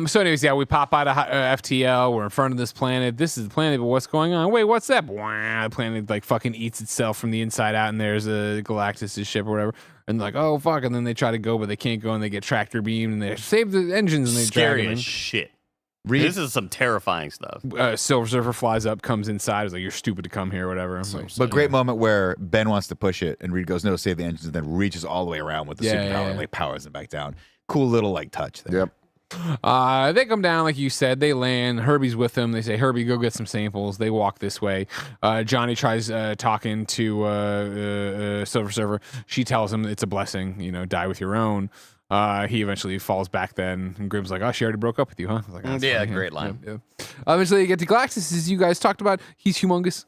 So anyways, yeah, we pop out of FTL. We're in front of this planet. This is the planet, but what's going on? Wait, what's that? The planet like fucking eats itself from the inside out, and there's a Galactus' ship or whatever. And like, oh fuck, and then they try to go, but they can't go, and they get tractor beamed, and they save the engines, and they drag Scary them in. as shit. This is some terrifying stuff. Silver Surfer flies up, comes inside. Is like, you're stupid to come here, or whatever. I'm like, But great moment where Ben wants to push it and Reed goes, no, save the engines, and then reaches all the way around with the superpower and like powers it back down. Cool little like touch there. Yep. They come down, like you said. They land. Herbie's with them. They say, Herbie, go get some samples. They walk this way. Johnny tries talking to Silver Surfer. She tells him it's a blessing, die with your own. He eventually falls back then, and Grimm's like, "Oh, she already broke up with you, huh?" I was like, "That's Yeah, funny, great line. Yeah. Eventually, you get to Galactus, as you guys talked about. He's humongous.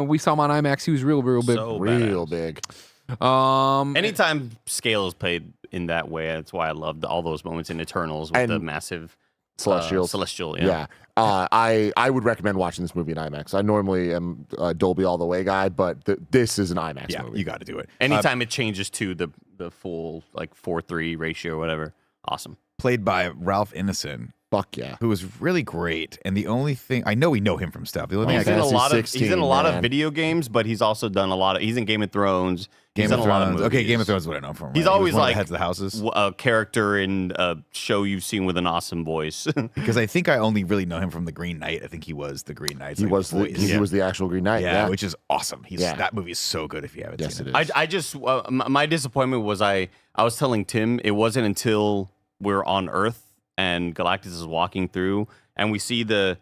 We saw him on IMAX. He was real big. So Real badass. big. Anytime scale is played in that way, that's why I loved all those moments in Eternals with And the massive Celestial. Yeah. Yeah. I would recommend watching this movie in IMAX. I normally am a Dolby all the way guy, but this is an IMAX Yeah, movie. you got to do it. Anytime it changes to the full like 4:3 ratio or whatever, awesome. Played by Ralph Ineson, Fuck yeah. who was really great. And the only thing we know him from stuff. The only thing He's I in can a Fantasy lot of 16, he's in a lot man. of video games, but he's also done a lot of. He's in Game of Thrones. Game he's of done a lot of Thrones. movies. Okay, Game of Thrones is what I know from him. He's right? He was always one of the like heads of the houses. A character in a show you've seen with an awesome voice. Because I think I only really know him from The Green Knight. I think he was the Green Knight's He like, was voice. he was the actual Green Knight. yeah, Yeah. which is awesome. Yeah. That movie is so good if you haven't Yes, seen it it. is. I just my disappointment was I was telling Tim it wasn't until we're on Earth and Galactus is walking through and we see the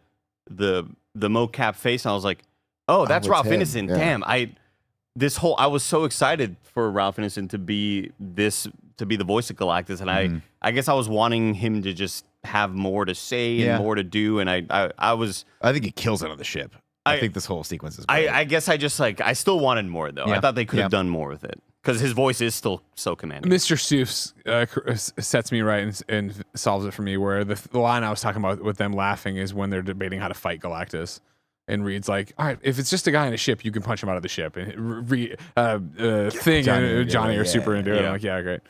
mocap face and I was like, oh, that's it's Ralph him. Ineson. Yeah. Damn, I was so excited for Ralph Ineson to be the voice of Galactus, and I guess I was wanting him to just have more to say Yeah. and more to do, and I was. I think he kills it on the ship. I think this whole sequence is great. I guess I just I still wanted more though. I Yeah. thought they could have Yeah. done more with it because his voice is still so commanding. Mr. Seuss sets me right and solves it for me. Where the line I was talking about with them laughing is when they're debating how to fight Galactus. And Reed's like, all right, if it's just a guy in a ship, you can punch him out of the ship. And Thing and Johnny are super into it. I'm like, yeah, great.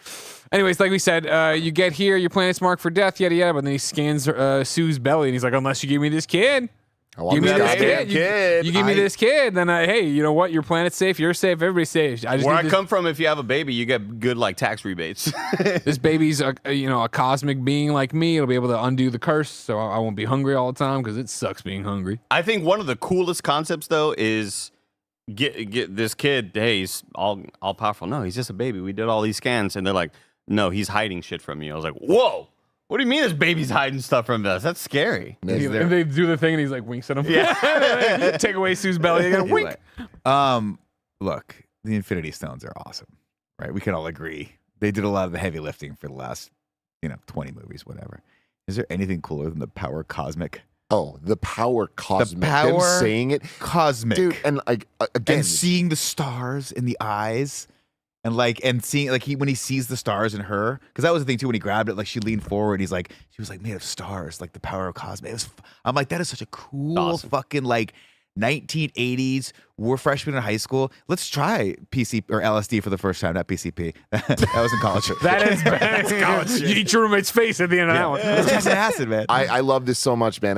Anyways, like we said, you get here, your planet's marked for death, yada yada. But then he scans Sue's belly, and he's like, unless you give me this kid. I want Give me this this goddamn kid. You give me this kid, then hey, you know what? Your planet's safe. You're safe. Everybody's safe. I just Where need I this, come from, if you have a baby, you get good tax rebates. this baby's a cosmic being like me. It'll be able to undo the curse, so I won't be hungry all the time because it sucks being hungry. I think one of the coolest concepts though is get this kid. Hey, he's all powerful. No, he's just a baby. We did all these scans, and they're like, no, he's hiding shit from you. I was like, whoa. What do you mean this baby's hiding stuff from us? That's scary. And they do the thing, and he's like winks at him. Yeah. Take away Sue's belly again. He's Wink. like, look, the Infinity Stones are awesome, right? We can all agree. They did a lot of the heavy lifting for the last, 20 movies, whatever. Is there anything cooler than the power cosmic? Oh, the power cosmic. power Them saying it. Cosmic. Dude, and again, And seeing the stars in the eyes. And seeing when he sees the stars in her, because that was the thing too when he grabbed it, she leaned forward, she was made of stars, like the power of cosmic. I'm like, that is such a cool Awesome. fucking 1980s. We're freshmen in high school. Let's try PC or LSD for the first time, not PCP. That was in college. That is bad. You eat your roommate's face at the end of that one. It's just an acid, man. I love this so much, man.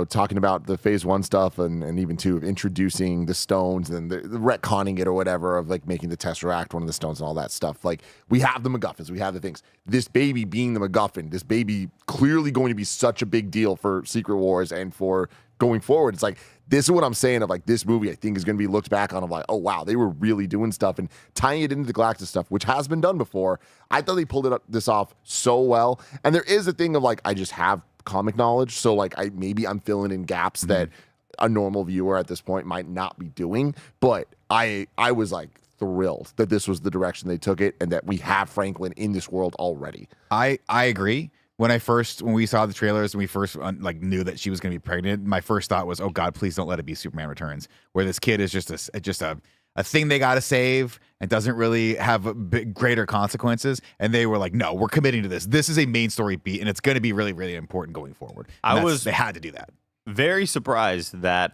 Talking about the phase 1 stuff and even too of introducing the stones and the retconning it or whatever of making the Tesseract one of the stones and all that stuff. We have the MacGuffins, we have the things. This baby being the MacGuffin, this baby clearly going to be such a big deal for Secret Wars and for going forward. It's this is what I'm saying of this movie I think is going to be looked back on of oh wow, they were really doing stuff and tying it into the Galactus stuff, which has been done before. I thought they pulled this off so well. And there is a thing of I just have comic knowledge, so I'm filling in gaps that a normal viewer at this point might not be doing. But I was thrilled that this was the direction they took it and that we have Franklin in this world already. I agree. When we saw the trailers and we first knew that she was going to be pregnant, my first thought was, oh God, please don't let it be Superman Returns, where this kid is just a thing they got to save and doesn't really have greater consequences. And they were like, no, we're committing to this. This is a main story beat, and it's going to be really, really important going forward. They had to do that. Very surprised that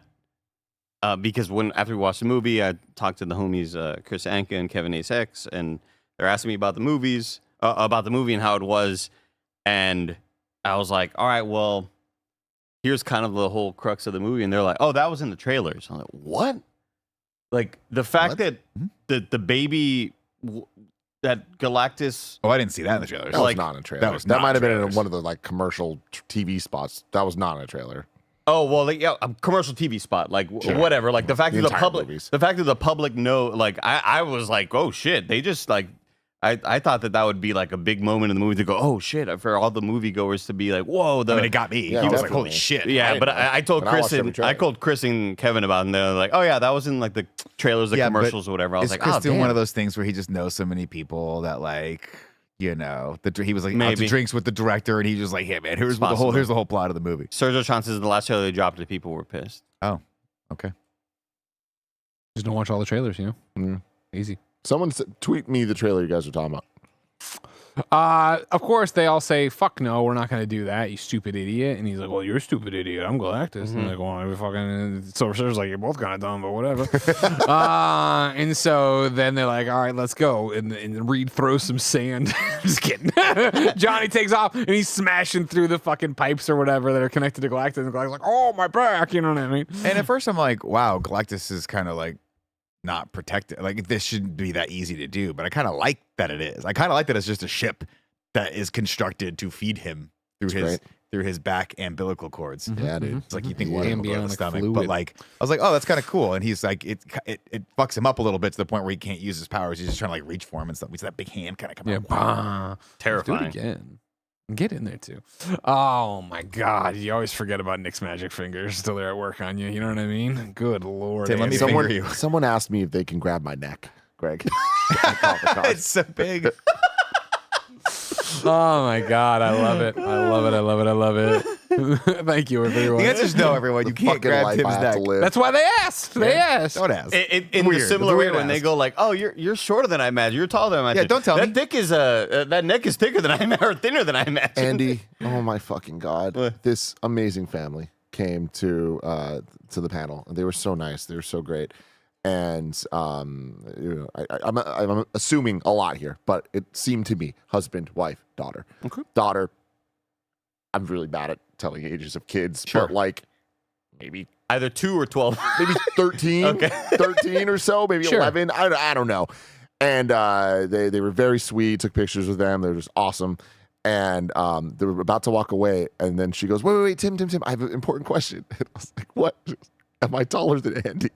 because after we watched the movie, I talked to the homies Chris Anka and Kevin Ace X, and they're asking me about the movie and how it was. And I was like, all right, well, here's kind of the whole crux of the movie. And they're like, oh, that was in the trailers. I'm like, what? The fact that the baby, that Galactus. Oh, I didn't see that in the trailers. That was not in a trailer. That might have been in trailers. one of the commercial TV spots. That was not in a trailer. Oh, well, a commercial TV spot, Sure. whatever. The fact The that entire movies. the fact that the public know, I was like, oh shit, they just I thought that would be a big moment in the movie to go, oh shit, for all the moviegoers to be like, whoa. it got me. Yeah, He was like, definitely. holy shit. Yeah, but I told But I Chris watched every and trailer. I called Chris and Kevin about it, and they're like, oh yeah, that was in the trailers, the Yeah, but commercials or whatever. I was Is like, Chris oh doing damn. one of those things where he just knows so many people that You know, he was like out Maybe. to drinks with the director, and he was like, "Hey man, here's the whole plot of the movie." Sergio Chan says in the last trailer they dropped it, people were pissed. Oh, okay. Just don't watch all the trailers, you know? Mm. Easy. Someone tweet me the trailer you guys are talking about. Of course, they all say, "Fuck no, we're not going to do that, you stupid idiot." And he's like, "Well, you're a stupid idiot. I'm Galactus." And I'm like, "Well, I'm fucking." Silver Surfer's like, "You're both kind of dumb, but whatever." And so then they're like, "All right, let's go." And Reed throws some sand. Just kidding. Johnny takes off and he's smashing through the fucking pipes or whatever that are connected to Galactus. And Galactus like, "Oh, my back," you know what I mean? And at first, I'm like, "Wow, Galactus is kind of like." Not protected. Like this shouldn't be that easy to do, but I kind of like that it is. I kind of like that it's just a ship that is constructed to feed him through his back umbilical cords. Yeah, dude. It's like you think one will go to the stomach, fluid. but like I was like, oh, that's kind of cool. And he's like, it fucks him up a little bit to the point where he can't use his powers. He's just trying to like reach for him and stuff. He's that big hand kind of coming out. Bah. Terrifying. Do it again. Get in there too. Oh my God! You always forget about Nick's magic fingers till they're at work on you. You know what I mean? Good Lord. Tim, let me Andy. finger you. Someone asked me if they can grab my neck, Greg. It's so big. Oh my God! I love it. I love it. I love it. I love it. Thank you, everyone. The answer's no, everyone. You can't Fucking grab life Tim's I have neck. to live. That's why they asked. They asked. Don't ask. In Weird. the similar It's a way weird when they ask. go like, "Oh, you're shorter than I imagined. You're taller than I imagined." Yeah, don't tell that me. dick is that neck is thicker than I imagined, or thinner than I imagined. Andy, oh my fucking God. What? This amazing family came to the panel. They were so nice. They were so great. And you know, I'm assuming a lot here, but it seemed to me husband, wife, daughter. Okay. Daughter, I'm really bad at telling ages of kids, Sure. but like maybe Either 2 or 12. maybe 13, Okay. 13 or so, maybe Sure. 11. I don't know. And they were very sweet, took pictures with them. They were just awesome. And they were about to walk away. And then she goes, wait, Tim, I have an important question. And I was like, what? She goes, am I taller than Andy?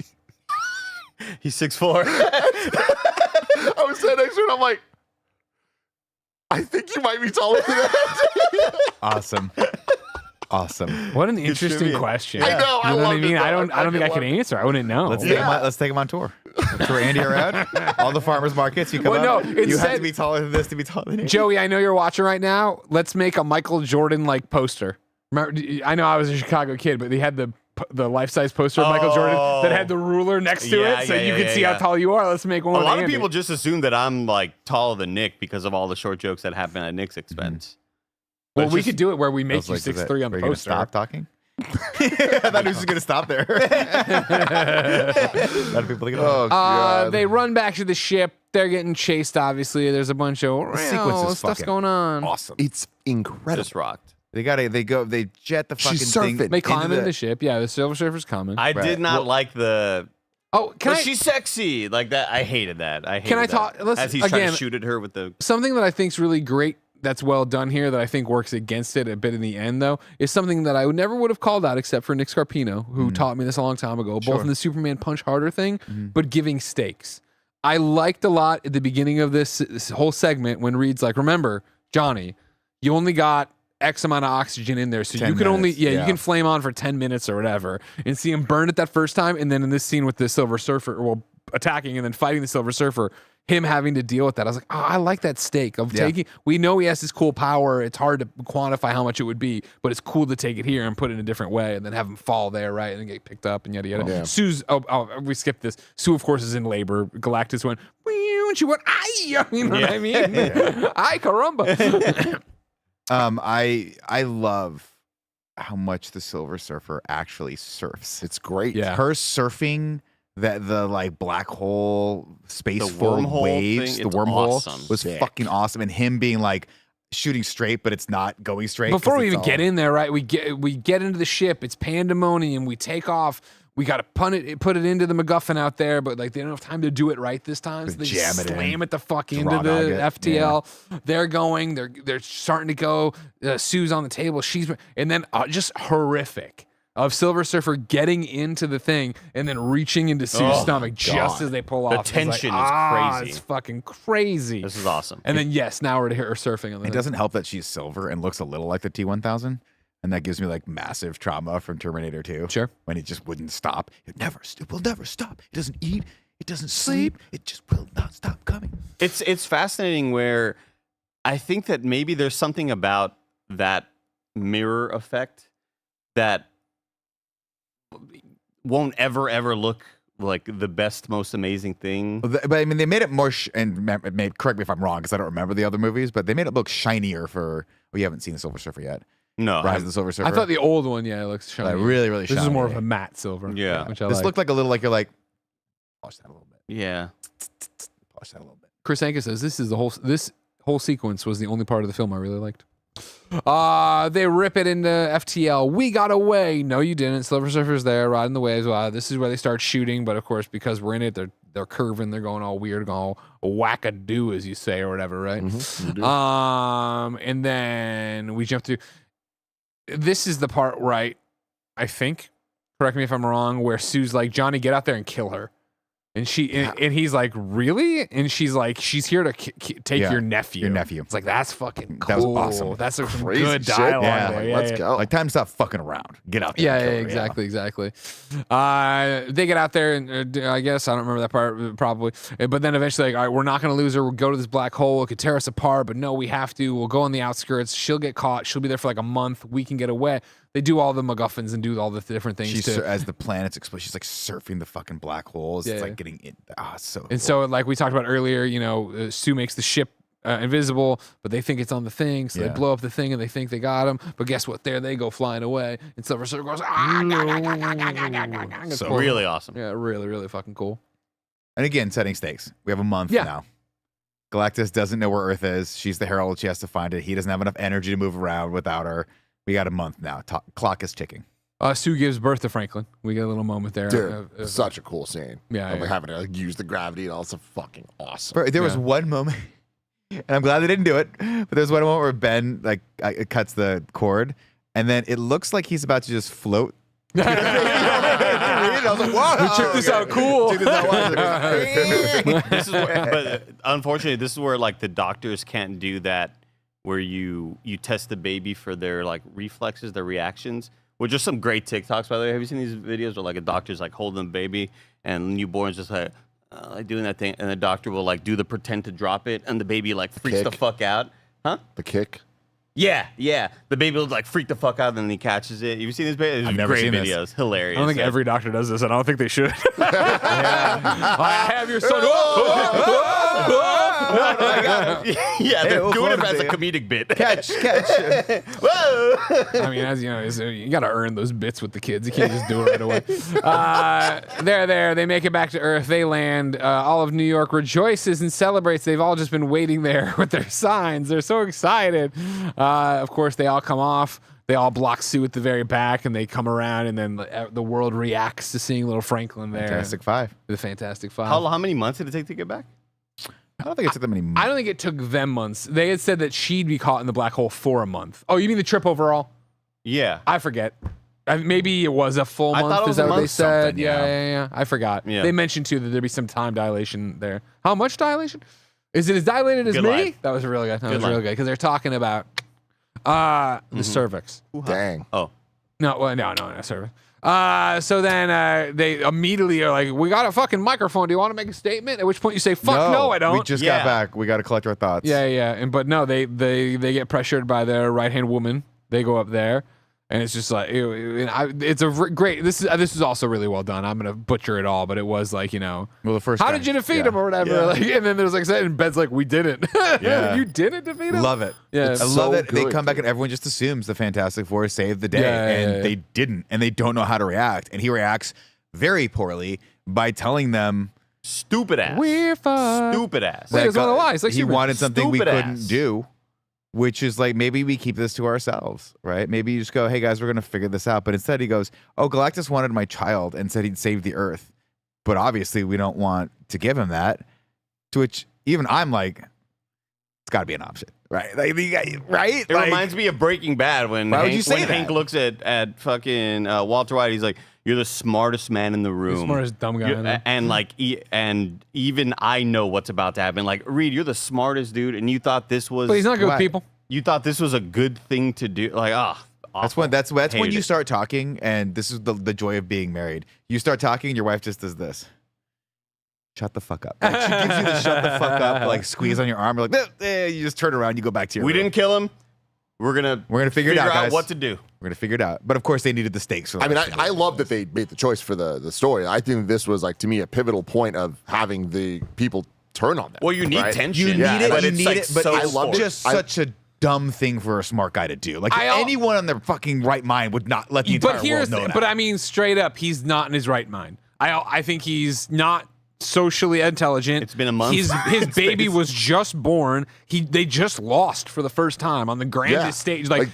He's 6'4". I was sitting next to her and I'm like, I think you might be taller than Andy. Awesome. What an interesting trivia. question. I know, I You know what I loved it, mean? though. I don't I think I could loved it. answer. I wouldn't know. Let's take him on tour. Tour Andy around. All the farmers markets. You come Well, out. no, you have instead- to be taller than this to be taller than Andy. Joey, I know you're watching right now. Let's make a Michael Jordan like poster. Remember, I know I was a Chicago kid, but they had the life-size poster of Michael Jordan that had the ruler next to Yeah, it, so yeah, you yeah, could yeah, see yeah. how tall you are. Let's make one. A with lot of Andy. people just assume that I'm like taller than Nick because of all the short jokes that happen at Nick's expense. But Well, it's we just- could do it where we I make was you like, is that- 6'3" on are the you gonna poster. Stop talking. I thought he was just gonna stop there. A lot of people think, Oh, God. They run back to the ship. They're getting chased. Obviously, there's a bunch of sequence is stuff's fucking going on. awesome. It's incredible. just rocked. They jet the fucking She's thing. surfing. They climb into into the ship. Yeah, the Silver Surfer's coming. I Right. did not like the. Oh, But she's sexy like that. I hated that. I hated Can I that. talk- let's- As he's trying again- to shoot at her with the. something that I think's really great that's well done here that I think works against it a bit in the end though is something that I never would have called out except for Nick Scarpino who taught me this a long time ago, both in the Superman Punch Harder thing, but giving stakes. I liked a lot at the beginning of this whole segment when Reed's like, remember, Johnny, you only got X amount of oxygen in there. So 10 you can only, minutes, you yeah. can flame on for 10 minutes or whatever and see him burn it that first time. And then in this scene with the Silver Surfer, well, attacking and then fighting the Silver Surfer, him having to deal with that. I was like, oh, I like that stake of taking, we know he has this cool power. It's hard to quantify how much it would be, but it's cool to take it here and put it in a different way and then have him fall there, right? And then get picked up and yada, yada. Yeah. Sue's, we skipped this. Sue, of course, is in labor. Galactus went, and she went, ay, you know what I mean? Ay, caramba. I love how much the Silver Surfer actually surfs. It's great. Yeah. Her surfing the like black hole space The full wormhole waves, thing, the it's wormhole awesome. was Sick. fucking awesome, and him being like shooting straight, but it's not going straight. Before 'cause we it's even get all- in there, right? We get into the ship. It's pandemonium. We take off. We got to put it into the MacGuffin out there, but like they don't have time to do it right this time. So they Jam just it in. slam it the fuck into Raw the dog it. FTL. They're going. They're starting to go. Sue's on the table. And then just horrific of Silver Surfer getting into the thing and then reaching into Sue's stomach just as they pull The off. It's tension like, is crazy. It's fucking crazy. This is awesome. And then yes, now we're to hear her surfing on the It doesn't help that she's silver and looks a little like the T-1000, and that gives me like massive trauma from Terminator 2. Sure. When it just wouldn't stop. It will never stop. It doesn't eat. It doesn't sleep. It just will not stop coming. It's fascinating where I think that maybe there's something about that mirror effect that won't ever look like the best, most amazing thing. But I mean, they made it more, correct me if I'm wrong, because I don't remember the other movies, but they made it look shinier for, well, you haven't seen the Silver Surfer yet. No. Rise of the Silver Surfer. I thought the old one, yeah, it looks shiny. Like really, really shiny. This is more of a matte silver. Yeah. Which I This like. looked like a little, like you're like, polish that a little bit. Yeah. Polish that a little bit. Chris Anka says this whole sequence was the only part of the film I really liked. They rip it into FTL. We got away. No, you didn't. Silver Surfer's there riding the waves. This is where they start shooting, but of course, because we're in it, they're curving. They're going all weird, going all wackadoo, as you say, or whatever, right? And then we jump through. This is the part where I think, correct me if I'm wrong, where Sue's like, Johnny, get out there and kill her. And and he's like, really? And she's like, she's here to take your nephew. Your nephew. It's like, that's fucking cool. That was awesome. That's some Crazy good shit. dialogue Yeah, there. Let's go. Like, time to stop fucking around. Get out there. Yeah, and kill her, exactly. They get out there, and I guess I don't remember that part probably. But then eventually, like, all right, we're not going to lose her. We'll go to this black hole. It could tear us apart, but no, we have to. We'll go on the outskirts. She'll get caught. She'll be there for like a month. We can get away. They do all the MacGuffins and do all the different things. She's as the planets explode, she's like surfing the fucking black holes. It's like getting in. So. And so, like we talked about earlier, Sue makes the ship invisible, but they think it's on the thing, so they blow up the thing and they think they got him. But guess what? There they go flying away. And Silver Surfer goes, So really awesome. Yeah, really, really fucking cool. And again, setting stakes. We have a month now. Galactus doesn't know where Earth is. She's the herald. She has to find it. He doesn't have enough energy to move around without her. We got a month now. Clock is ticking. Sue gives birth to Franklin. We get a little moment there. Dude, such a cool scene. Yeah, Of having to use the gravity and all. It's fucking awesome. There was one moment, and I'm glad they didn't do it, but there's one moment where Ben it cuts the cord, and then it looks like he's about to just float. I was like, whoa! Check this out, cool. Check this out. This is but unfortunately, this is where like the doctors can't do that, where you test the baby for their like reflexes, their reactions, which are some great TikToks, by the way. Have you seen these videos where like a doctor's like holding the baby and newborn's just like doing that thing, and the doctor will like do the pretend to drop it, and the baby like freaks the fuck out, huh? The kick. Yeah. The baby will like freak the fuck out, and then he catches it. You've seen this video? I've never great seen this. videos, hilarious. I don't think every doctor does this, and I don't think they should. I have your son. Yeah, they're we'll doing it float as a it. comedic bit. Catch. Whoa! I mean, as you know, you got to earn those bits with the kids. You can't just do it right away. They're there. They make it back to Earth. They land. All of New York rejoices and celebrates. They've all just been waiting there with their signs. They're so excited. Of course, they all come off. They all block Sue at the very back, and they come around, and then the world reacts to seeing little Franklin there. Fantastic Five. The Fantastic Five. How many months did it take to get back? I don't think it took that many months. I don't think it took them months. They had said that she'd be caught in the black hole for a month. Oh, you mean the trip overall? Yeah. I forget. Maybe it was a full I month. thought it Is was that a what they month said? something, yeah. Yeah. I forgot. Yeah. They mentioned too that there'd be some time dilation there. How much dilation? Is it as dilated as Good me? line. That was really good. That Good was really line. good because they're talking about the cervix. Dang. Oh. No, cervix. So then they immediately are like, "We got a fucking microphone. Do you want to make a statement?" At which point you say, "Fuck no, I don't." We just Yeah. got back. We got to collect our thoughts. Yeah. But no, they get pressured by their right hand woman. They go up there, and it's just like it's a great. This is also really well done. I'm gonna butcher it all, but it was like Well, the first. how guy- did you defeat yeah. him or whatever? Yeah. Like, and then there's like, and Ben's like, we didn't. Yeah. You didn't defeat him. Love it. Yeah. I It's love so that they good, come back dude. and everyone just assumes the Fantastic Four saved the day, Yeah, and yeah. they didn't, and they don't know how to react. And he reacts very poorly by telling them Stupid ass. We're fucked. Stupid ass. Wait, it's one of the lies, like he Superman. wanted something we Stupid couldn't ass. do, which is like maybe we keep this to ourselves, right? Maybe you just go, hey guys, we're gonna figure this out. But instead he goes, oh, Galactus wanted my child and said he'd save the Earth, but obviously we don't want to give him that. To which even I'm like, it's got to be an option, right? Like, right? It reminds me of Breaking Bad when Why would Hank, you say when that? Hank looks at fucking Walter White. He's like, "You're the smartest man in the room." The smartest dumb guy. I know. And like, and even I know what's about to happen. Like, Reed, you're the smartest dude, and you thought this was. But he's not good with Why? people. You thought this was a good thing to do. Like, That's when that's when Hated you it. start talking, and this is the joy of being married. You start talking, and your wife just does this. shut the fuck up. Like, she gives you the shut the fuck up, like squeeze on your arm. You're like, you just turn around, you go back to your We room. didn't kill him. We're gonna figure it out, guys. what to do. We're gonna figure it out. But of course, they needed the stakes. For the I mean, rest of it. I love that they made the choice for the story. I think this was like, to me, a pivotal point of having the people turn on them. Well, you need right? tension. You need it, but you it's need like it, but so I love forced. it. just such a dumb thing for a smart guy to do. Like I al- anyone on their fucking right mind would not let the entire But here's, world know that. but I mean, straight up, he's not in his right mind. I think he's not socially intelligent. It's been a month. His baby was just born. They just lost for the first time on the grandest Yeah. stage. Like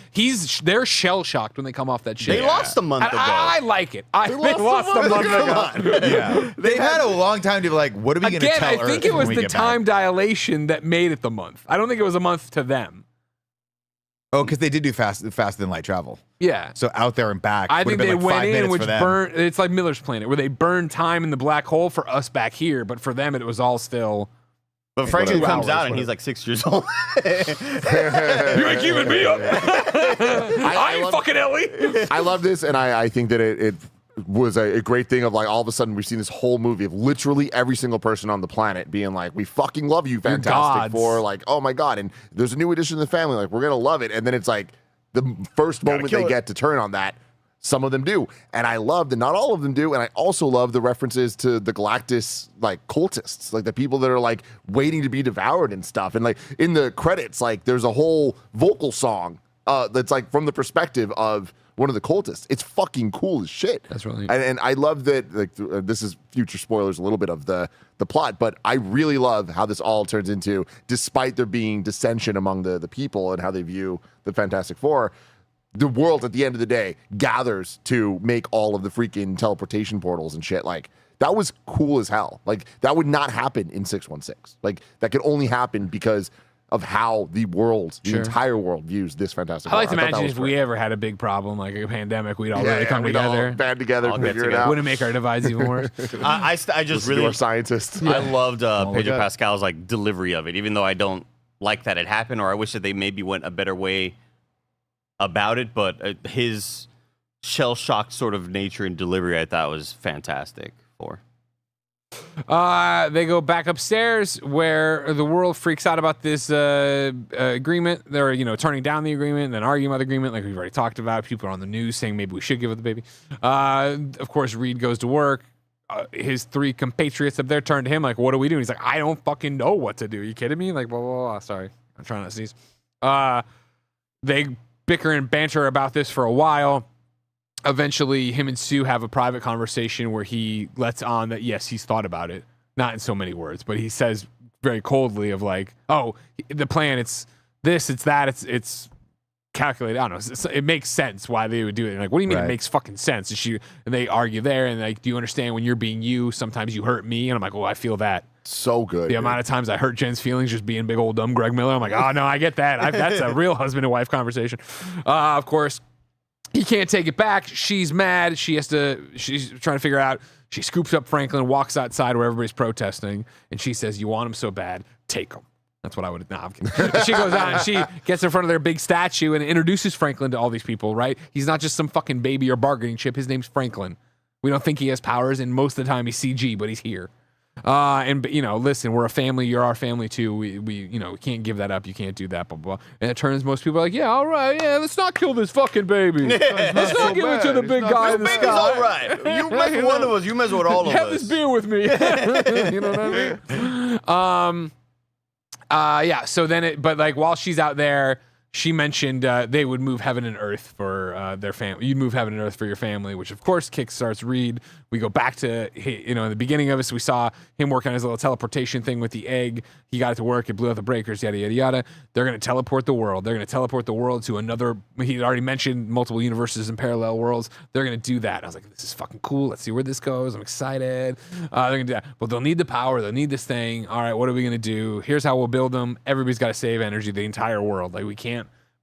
they're shell shocked when they come off that shit. They lost a month And ago. I like it. They lost a month ago. Come on. yeah, they've had a long time to be like, what are we going to Again, tell I think Earth it was when we the get back? time dilation that made it the month. I don't think it was a month to them. Oh, because they did do faster than light travel. Yeah. So out there and back. I would've think they been like 5 went in, minutes which for them. burned. It's like Miller's Planet, where they burned time in the black hole for us back here, but for them, it was all still. But Franklin 2 comes hours, out and whatever. he's like 6 years old. You ain't keeping me up. I ain't love- fucking Ellie. I love this, and I think that it was a great thing of like all of a sudden we've seen this whole movie of literally every single person on the planet being like, we fucking love you, Fantastic gods. Four, like, oh my god, and there's a new addition to the family, like we're gonna love it, and then it's like the first moment they get to turn on that, some of them do, and I love that not all of them do, and I also love the references to the Galactus like cultists, like the people that are like waiting to be devoured and stuff, and like in the credits, like there's a whole vocal song that's like from the perspective of one of the cultists. It's fucking cool as shit. That's really neat. and I love that. Like this is future spoilers, a little bit of the plot, but I really love how this all turns into, despite there being dissension among the people and how they view the Fantastic Four, the world at the end of the day gathers to make all of the freaking teleportation portals and shit. Like that was cool as hell. Like that would not happen in 616. Like that could only happen because of how the world, the entire world views this Fantastic I like Four. to thought that imagine was if great. we ever had a big problem like a pandemic, we'd all really come we'd all together. band together, All get figure it together. out. Wouldn't make our divides even worse. I just Listen to really our scientists. I loved Pedro God. Pascal's like delivery of it, even though I don't like that it happened, or I wish that they maybe went a better way about it. But his shell-shocked sort of nature and delivery, I thought was fantastic. They go back upstairs where the world freaks out about this agreement. They're, turning down the agreement and then arguing about the agreement, like we've already talked about. People are on the news saying maybe we should give up the baby. Of course, Reed goes to work. His 3 compatriots up there turn to him like, what do we do? And he's like, I don't fucking know what to do. Are you kidding me? Like, blah, blah, blah. Sorry. I'm trying not to sneeze. They bicker and banter about this for a while. Eventually, him and Sue have a private conversation where he lets on that, yes, he's thought about it. Not in so many words, but he says very coldly of like, oh, the plan, it's this, it's that, it's calculated. I don't know. It makes sense why they would do it. And like, what do you mean Right. it makes fucking sense? And they argue there and like, do you understand when you're being you, sometimes you hurt me? And I'm like, oh, I feel that. So good. The amount of times I hurt Jen's feelings just being big old dumb Greg Miller. I'm like, oh, no, I get that. That's a real husband and wife conversation. Of course, he can't take it back. She's mad. She's trying to figure out. She scoops up Franklin, walks outside where everybody's protesting, and she says, you want him so bad, take him. That's what I would have. Nah, I'm kidding. She goes out and she gets in front of their big statue and introduces Franklin to all these people, right? He's not just some fucking baby or bargaining chip. His name's Franklin. We don't think he has powers, and most of the time he's CG, but he's here. Listen, we're a family. You're our family too. We can't give that up. You can't do that. Blah blah. And it turns most people are like, yeah, all right, yeah, let's not kill this fucking baby. Let's not give it to the big guy in the Baby's sky. all right. You mess with one of us, you mess with all of Have us. this beer with me. You know what I mean? Yeah. So then but like while she's out there, she mentioned they would move heaven and earth for their family. You'd move heaven and earth for your family, which of course kickstarts Reed. We go back to, in the beginning of this, we saw him work on his little teleportation thing with the egg. He got it to work. It blew out the breakers, yada, yada, yada. They're going to teleport the world. They're going to teleport the world to another. He had already mentioned multiple universes and parallel worlds. They're going to do that. I was like, this is fucking cool. Let's see where this goes. I'm excited. They're going to do that. But they'll need the power. They'll need this thing. All right, what are we going to do? Here's how we'll build them. Everybody's got to save energy, the entire world. Like,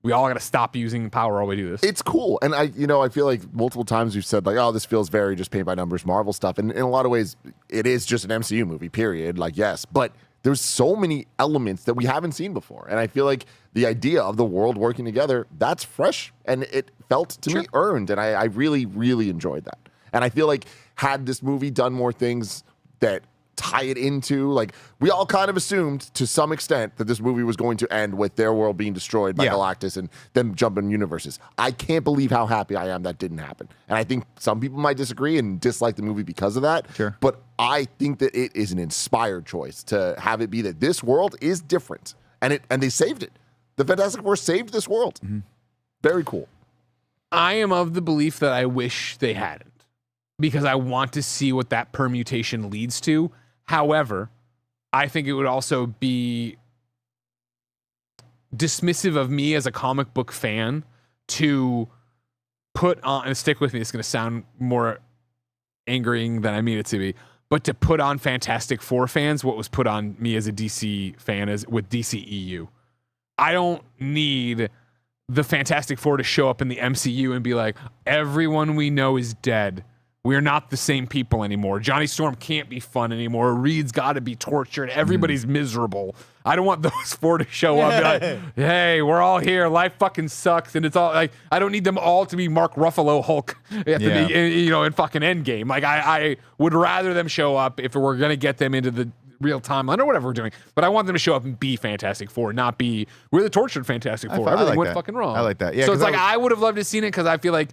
we all got to stop using power while we do this. It's cool. And I feel like multiple times we've said like, oh, this feels very just paint by numbers Marvel stuff. And in a lot of ways, it is just an MCU movie, period. Like, yes, but there's so many elements that we haven't seen before. And I feel like the idea of the world working together, that's fresh. And it felt to me earned. And I really, really enjoyed that. And I feel like had this movie done more things that tie it into, like, we all kind of assumed to some extent that this movie was going to end with their world being destroyed by Galactus and them jumping universes. I can't believe how happy I am that didn't happen. And I think some people might disagree and dislike the movie because of that. Sure. But I think that it is an inspired choice to have it be that this world is different. And they saved it. The Fantastic Four saved this world. Very cool. I am of the belief that I wish they hadn't, because I want to see what that permutation leads to. However, I think it would also be dismissive of me as a comic book fan to put on, and stick with me, it's going to sound more angering than I mean it to be, but to put on Fantastic Four fans what was put on me as a DC fan with DCEU. I don't need the Fantastic Four to show up in the MCU and be like, everyone we know is dead. We're not the same people anymore. Johnny Storm can't be fun anymore. Reed's got to be tortured. Everybody's miserable. I don't want those four to show up and be like, hey, we're all here. Life fucking sucks. And it's all like, I don't need them all to be Mark Ruffalo Hulk at in fucking Endgame. Like, I would rather them show up if we're going to get them into the real timeline or whatever we're doing, but I want them to show up and be Fantastic Four, not be we're the tortured Fantastic Four. Everything went fucking wrong. I like that. Yeah. So it's like I would have loved to have seen it because I feel like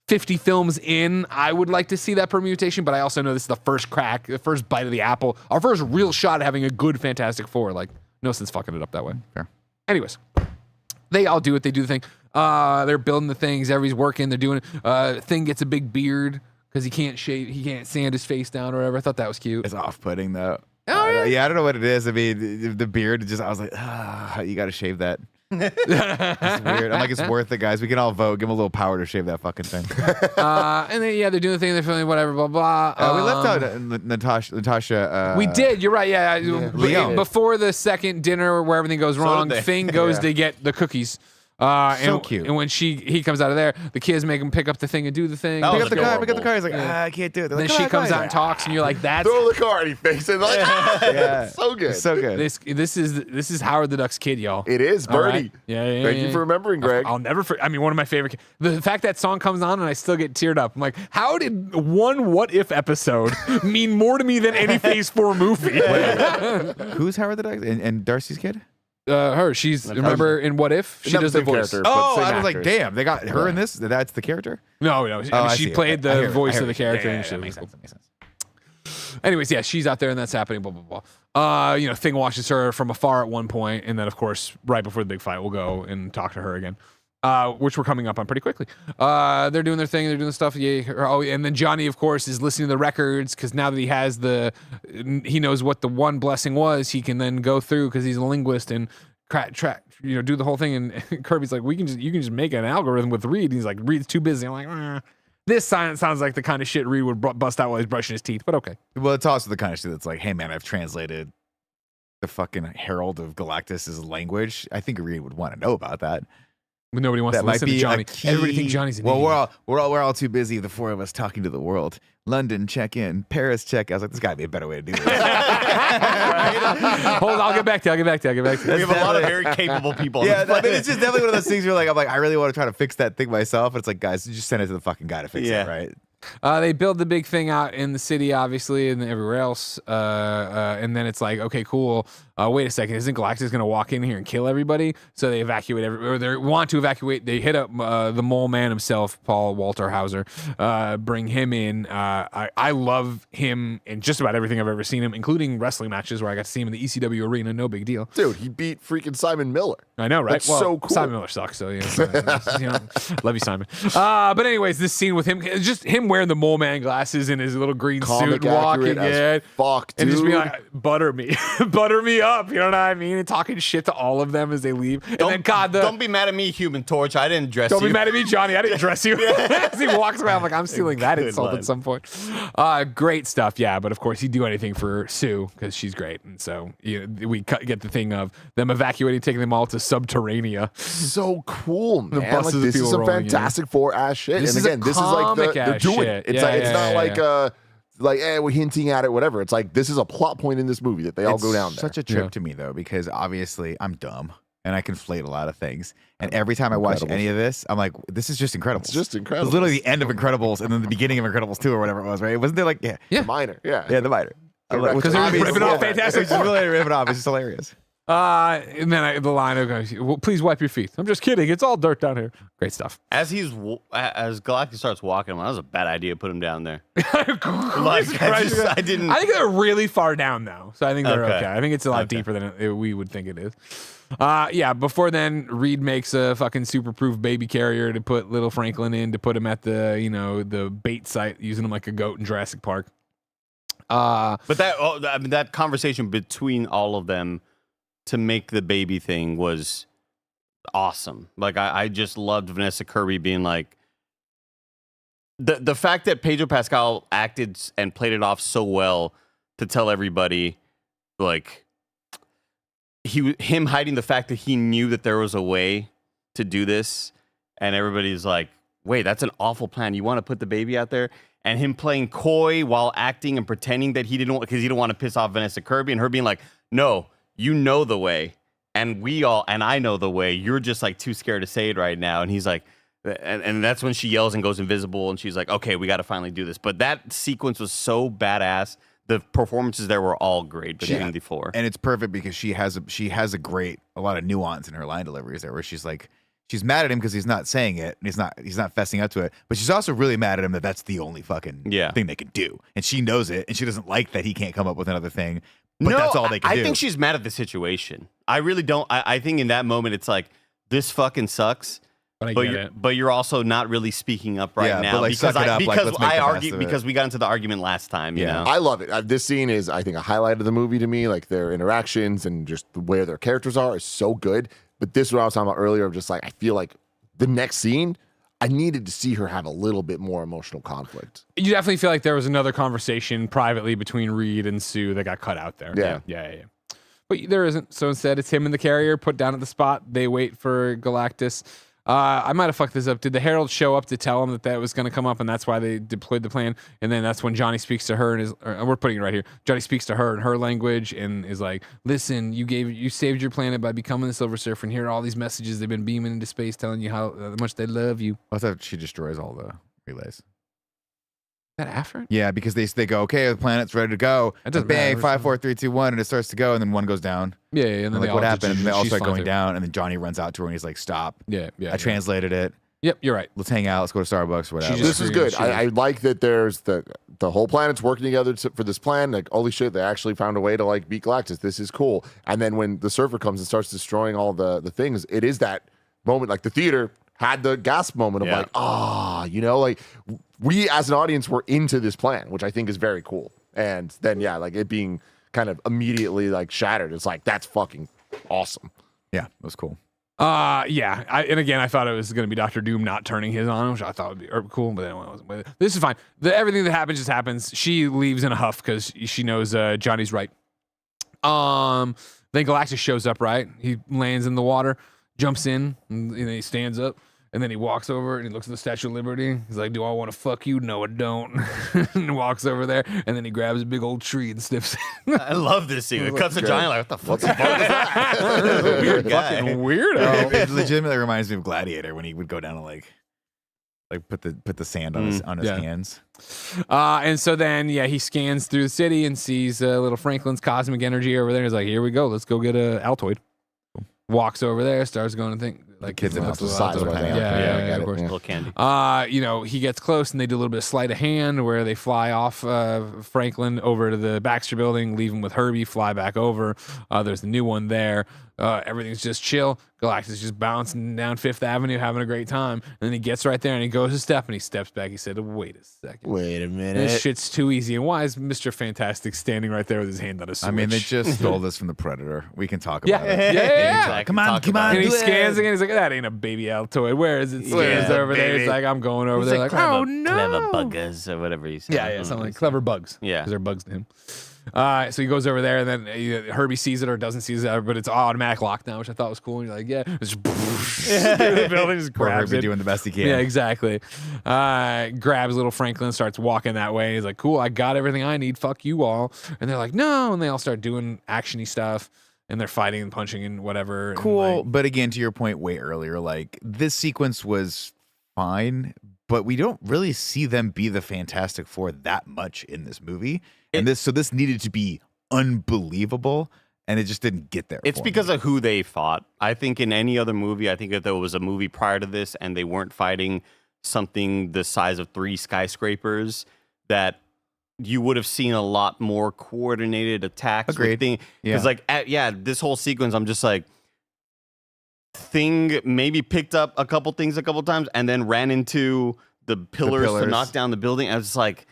50 films in, I would like to see that permutation, but I also know this is the first crack, the first bite of the apple, our first real shot at having a good Fantastic Four. Like, no sense fucking it up that way. Fair. Anyways, they all do it. They do the thing. They're building the things. Everybody's working. They're doing it. Thing gets a big beard because he can't sand his face down or whatever. I thought that was cute. It's off-putting though. Oh, yeah. Yeah, I don't know what it is. I mean, the beard, I was like, you got to shave that. It's weird. I'm like, it's worth it, guys. We can all vote. Give him a little power to shave that fucking thing. And then, they're doing the thing. They're feeling whatever, blah, blah. We left out Natasha. We did. You're right. Yeah. Leon. Before the second dinner where everything goes wrong, Thing goes to get the cookies. So cute. And when he comes out of there, the kids make him pick up the thing and do the thing. Pick up the car. He's like, I can't do it. Then she comes out and talks, and you're like, that's throw the car, and he fakes it. Like, so good. So good. This is Howard the Duck's kid, y'all. It is Birdie. Right? Yeah. Thank you for remembering, Greg. I'll never. I mean, one of my favorite. The fact that song comes on and I still get teared up. I'm like, how did one What If episode mean more to me than any Phase 4 movie? Who's Howard the Duck and Darcy's kid? Her. She's remember in What If she does the voice. Character, Oh, but I same was like, actress. damn, they got her in this. That's the character. No. I mean, she played the voice of the character. Yeah, and shit. that makes sense. Anyways, yeah, she's out there and that's happening. Blah blah blah. Thing watches her from afar at one point, and then of course, right before the big fight, we'll go and talk to her again. Which we're coming up on pretty quickly. They're doing their thing. They're doing stuff. And then Johnny, of course, is listening to the records because now that he has he knows what the one blessing was, he can then go through because he's a linguist and do the whole thing. And Kirby's like, you can just make an algorithm with Reed. And he's like, Reed's too busy. I'm like, this sounds like the kind of shit Reed would bust out while he's brushing his teeth. But okay. Well, it's also the kind of shit that's like, hey man, I've translated the fucking Herald of Galactus' language. I think Reed would want to know about that. But nobody wants to listen to Johnny. Everybody thinks Johnny's an idiot. We're all too busy, the four of us, talking to the world. London, check in. Paris, check. I was like, there's got to be a better way to do this. Hold on, I'll get back to you. We have a lot of very capable people. Yeah, I mean, it's just definitely one of those things where like, I really want to try to fix that thing myself. And it's like, guys, just send it to the fucking guy to fix it, right? They build the big thing out in the city, obviously, and everywhere else. And then it's like, okay, cool. Wait a second. Isn't Galactus going to walk in here and kill everybody? So they evacuate or they want to evacuate. They hit up the mole man himself, Paul Walter Hauser, bring him in. I love him in just about everything I've ever seen him, including wrestling matches where I got to see him in the ECW arena. No big deal. Dude, he beat freaking Simon Miller. I know, right? That's so cool. Simon Miller sucks, so love you, Simon. But anyways, this scene with him, just him wearing the mole man glasses and his little green Comic suit, walking as fuck, dude. and just being like, butter me up. You know what I mean? And talking shit to all of them as they leave. And then don't be mad at me, Human Torch. I didn't dress you. Don't be mad at me, Johnny. I didn't dress you. As he walks around, like I'm stealing that insult at some point. Great stuff, yeah. But of course, he'd do anything for Sue because she's great, and so we get the thing of them evacuating, taking them all to Subterranea. So cool, man. buses of This is people some rolling in. Fantastic Four ass shit. This And is again, a this is like they're comic-ass doing shit. it. It's Yeah, like it's yeah, not like we're hinting at it, whatever. It's like this is a plot point in this movie that they all go down there. Such a trip to me though, because obviously I'm dumb and I conflate a lot of things. And every time I watch any of this, I'm like, this is just Incredibles. It's just Incredibles. It's literally the end of Incredibles and then the beginning of Incredibles 2 or whatever it was, right? Wasn't there like the minor, the minor. Because they're ripping off Fantastic It's really ripping off. It's just hilarious. And then the line goes, well, please wipe your feet. I'm just kidding. It's all dirt down here. Great stuff. As Galactus starts walking, that was a bad idea to put him down there. I didn't. think they're really far down now, so I think they're okay. Okay. I think it's a lot deeper than we would think it is. Yeah. Before then, Reed makes a fucking super-proof baby carrier to put little Franklin in, to put him at the the bait site, using him like a goat in Jurassic Park. But that conversation between all of them to make the baby thing was awesome. Like I just loved Vanessa Kirby being like, the fact that Pedro Pascal acted and played it off so well to tell everybody, like, him hiding the fact that he knew that there was a way to do this, and everybody's like, wait, that's an awful plan. You want to put the baby out there? And him playing coy while acting and pretending that he didn't, because he didn't want to piss off Vanessa Kirby, and her being like, no, you know the way, and I know the way. You're just like too scared to say it right now. And he's like, and that's when she yells and goes invisible, and she's like, okay, we got to finally do this. But that sequence was so badass. The performances there were all great between the four. And it's perfect because she has a lot of nuance in her line deliveries there, where she's like, she's mad at him because he's not saying it and he's not fessing up to it, but she's also really mad at him that that's the only fucking thing they can do, and she knows it, and she doesn't like that he can't come up with another thing. But that's all they can do. I think she's mad at the situation. I really don't. I think in that moment it's like, this fucking sucks. But you're also not really speaking up right now, like, because we got into the argument last time. You know, I love it. This scene is, I think, a highlight of the movie to me. Like, their interactions and just the way their characters are is so good. But this is what I was talking about earlier. Of just like, I feel like the next scene, I needed to see her have a little bit more emotional conflict. You definitely feel like there was another conversation privately between Reed and Sue that got cut out there. Yeah. But there isn't. So instead, it's him and the carrier put down at the spot. They wait for Galactus. I might have fucked this up. Did the Herald show up to tell him that was going to come up, and that's why they deployed the plan? And then that's when Johnny speaks to her, and we're putting it right here. Johnny speaks to her in her language and is like, "Listen, you saved your planet by becoming the Silver Surfer, and here are all these messages they've been beaming into space, telling you how much they love you." I thought she destroys all the relays. Is that after? Yeah, because they go, okay, the planet's ready to go. It doesn't bang, matter. 5, 4, 3, 2, 1, and it starts to go, and then one goes down. Yeah, and then like, what happened? And they all she's start fine going too. down, and then Johnny runs out to her, and he's like, stop. Yeah. I translated it. Yep, you're right. Let's hang out. Let's go to Starbucks or whatever. This is good. I like that there's the whole planet's working together for this plan. Like, holy shit, they actually found a way to like beat Galactus. This is cool. And then when the Surfer comes and starts destroying all the things, it is that moment, like the theater had the gasp moment of like, like we as an audience were into this plan, which I think is very cool. And then, like it being kind of immediately like shattered. It's like, that's fucking awesome. Yeah, it was cool. And again, I thought it was going to be Dr. Doom not turning his on, which I thought would be cool, but then it wasn't. But this is fine. Everything that happens just happens. She leaves in a huff because she knows Johnny's right. Then Galactus shows up, right? He lands in the water, jumps in, and he stands up, and then he walks over and he looks at the Statue of Liberty. He's like, "Do I want to fuck you? No, I don't." And walks over there, and then he grabs a big old tree and sniffs it. I love this scene. It cuts to Johnny like, what the fuck is that? Weird guy. Fucking weirdo. It legitimately reminds me of Gladiator when he would go down and like put the sand on his hands. And so then, he scans through the city and sees little Franklin's cosmic energy over there. He's like, "Here we go. Let's go get a Altoid." Walks over there, starts going to think like kids in That's the size of it. Yeah, of course. Little candy. He gets close and they do a little bit of sleight of hand where they fly off Franklin over to the Baxter building, leave him with Herbie, fly back over. There's the new one there. Everything's just chill. Galactus is just bouncing down Fifth Avenue, having a great time. And then he gets right there and he goes a step and he steps back. He said, "Wait a second. Wait a minute. This shit's too easy." And why is Mr. Fantastic standing right there with his hand on a switch? I mean, they just stole this from the Predator. We can talk about it. Yeah. Come on. And he scans again. He's like, "That ain't a baby Altoid. Where is it?" Scans over there. He's like, "I'm going over there." Like, "Oh no, clever buggers," or whatever he said. Yeah, something like clever bugs. Yeah. Because they're bugs to him. So he goes over there, and then Herbie sees it or doesn't see it, but it's automatic lockdown, which I thought was cool. And you're like, it's just the building just Poor grabs Herbie it. doing the best he can. Yeah, exactly. Grabs little Franklin, starts walking that way. He's like, "Cool, I got everything I need. Fuck you all." And they're like, "No," and they all start doing actiony stuff. And they're fighting and punching and whatever. Cool, And but again, to your point way earlier, like this sequence was fine, but we don't really see them be the Fantastic Four that much in this movie. And this needed to be unbelievable, and it just didn't get there. It's because of who they fought. I think in any other movie, I think if there was a movie prior to this and they weren't fighting something the size of 3 skyscrapers, that you would have seen a lot more coordinated attacks. Agreed. Because this whole sequence, I'm just like, Thing maybe picked up a couple things a couple times and then ran into the pillars to knock down the building. I was just like,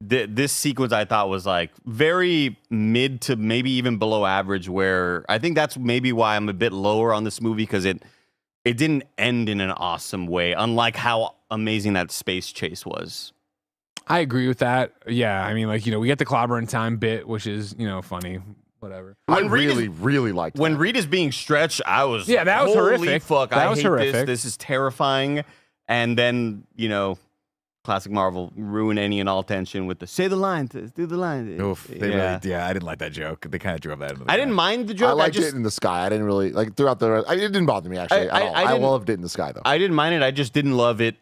this sequence I thought was like very mid to maybe even below average, where I think that's maybe why I'm a bit lower on this movie, because it didn't end in an awesome way, unlike how amazing that space chase was. I agree with that. Yeah, I mean, like, we get the clobber in time bit, which is, funny. Whatever. I really liked that. When Reed is being stretched, I was that was holy horrific. Fuck, that I was hate horrific. this. This is terrifying. And then, classic Marvel, ruin any and all tension with the say the line, do the line. Oof, I didn't like that joke. They kind of drove that into the I didn't mind the joke. I liked it in the sky. I didn't really like throughout the. It didn't bother me actually at all. I loved it in the sky though. I didn't mind it. I just didn't love it.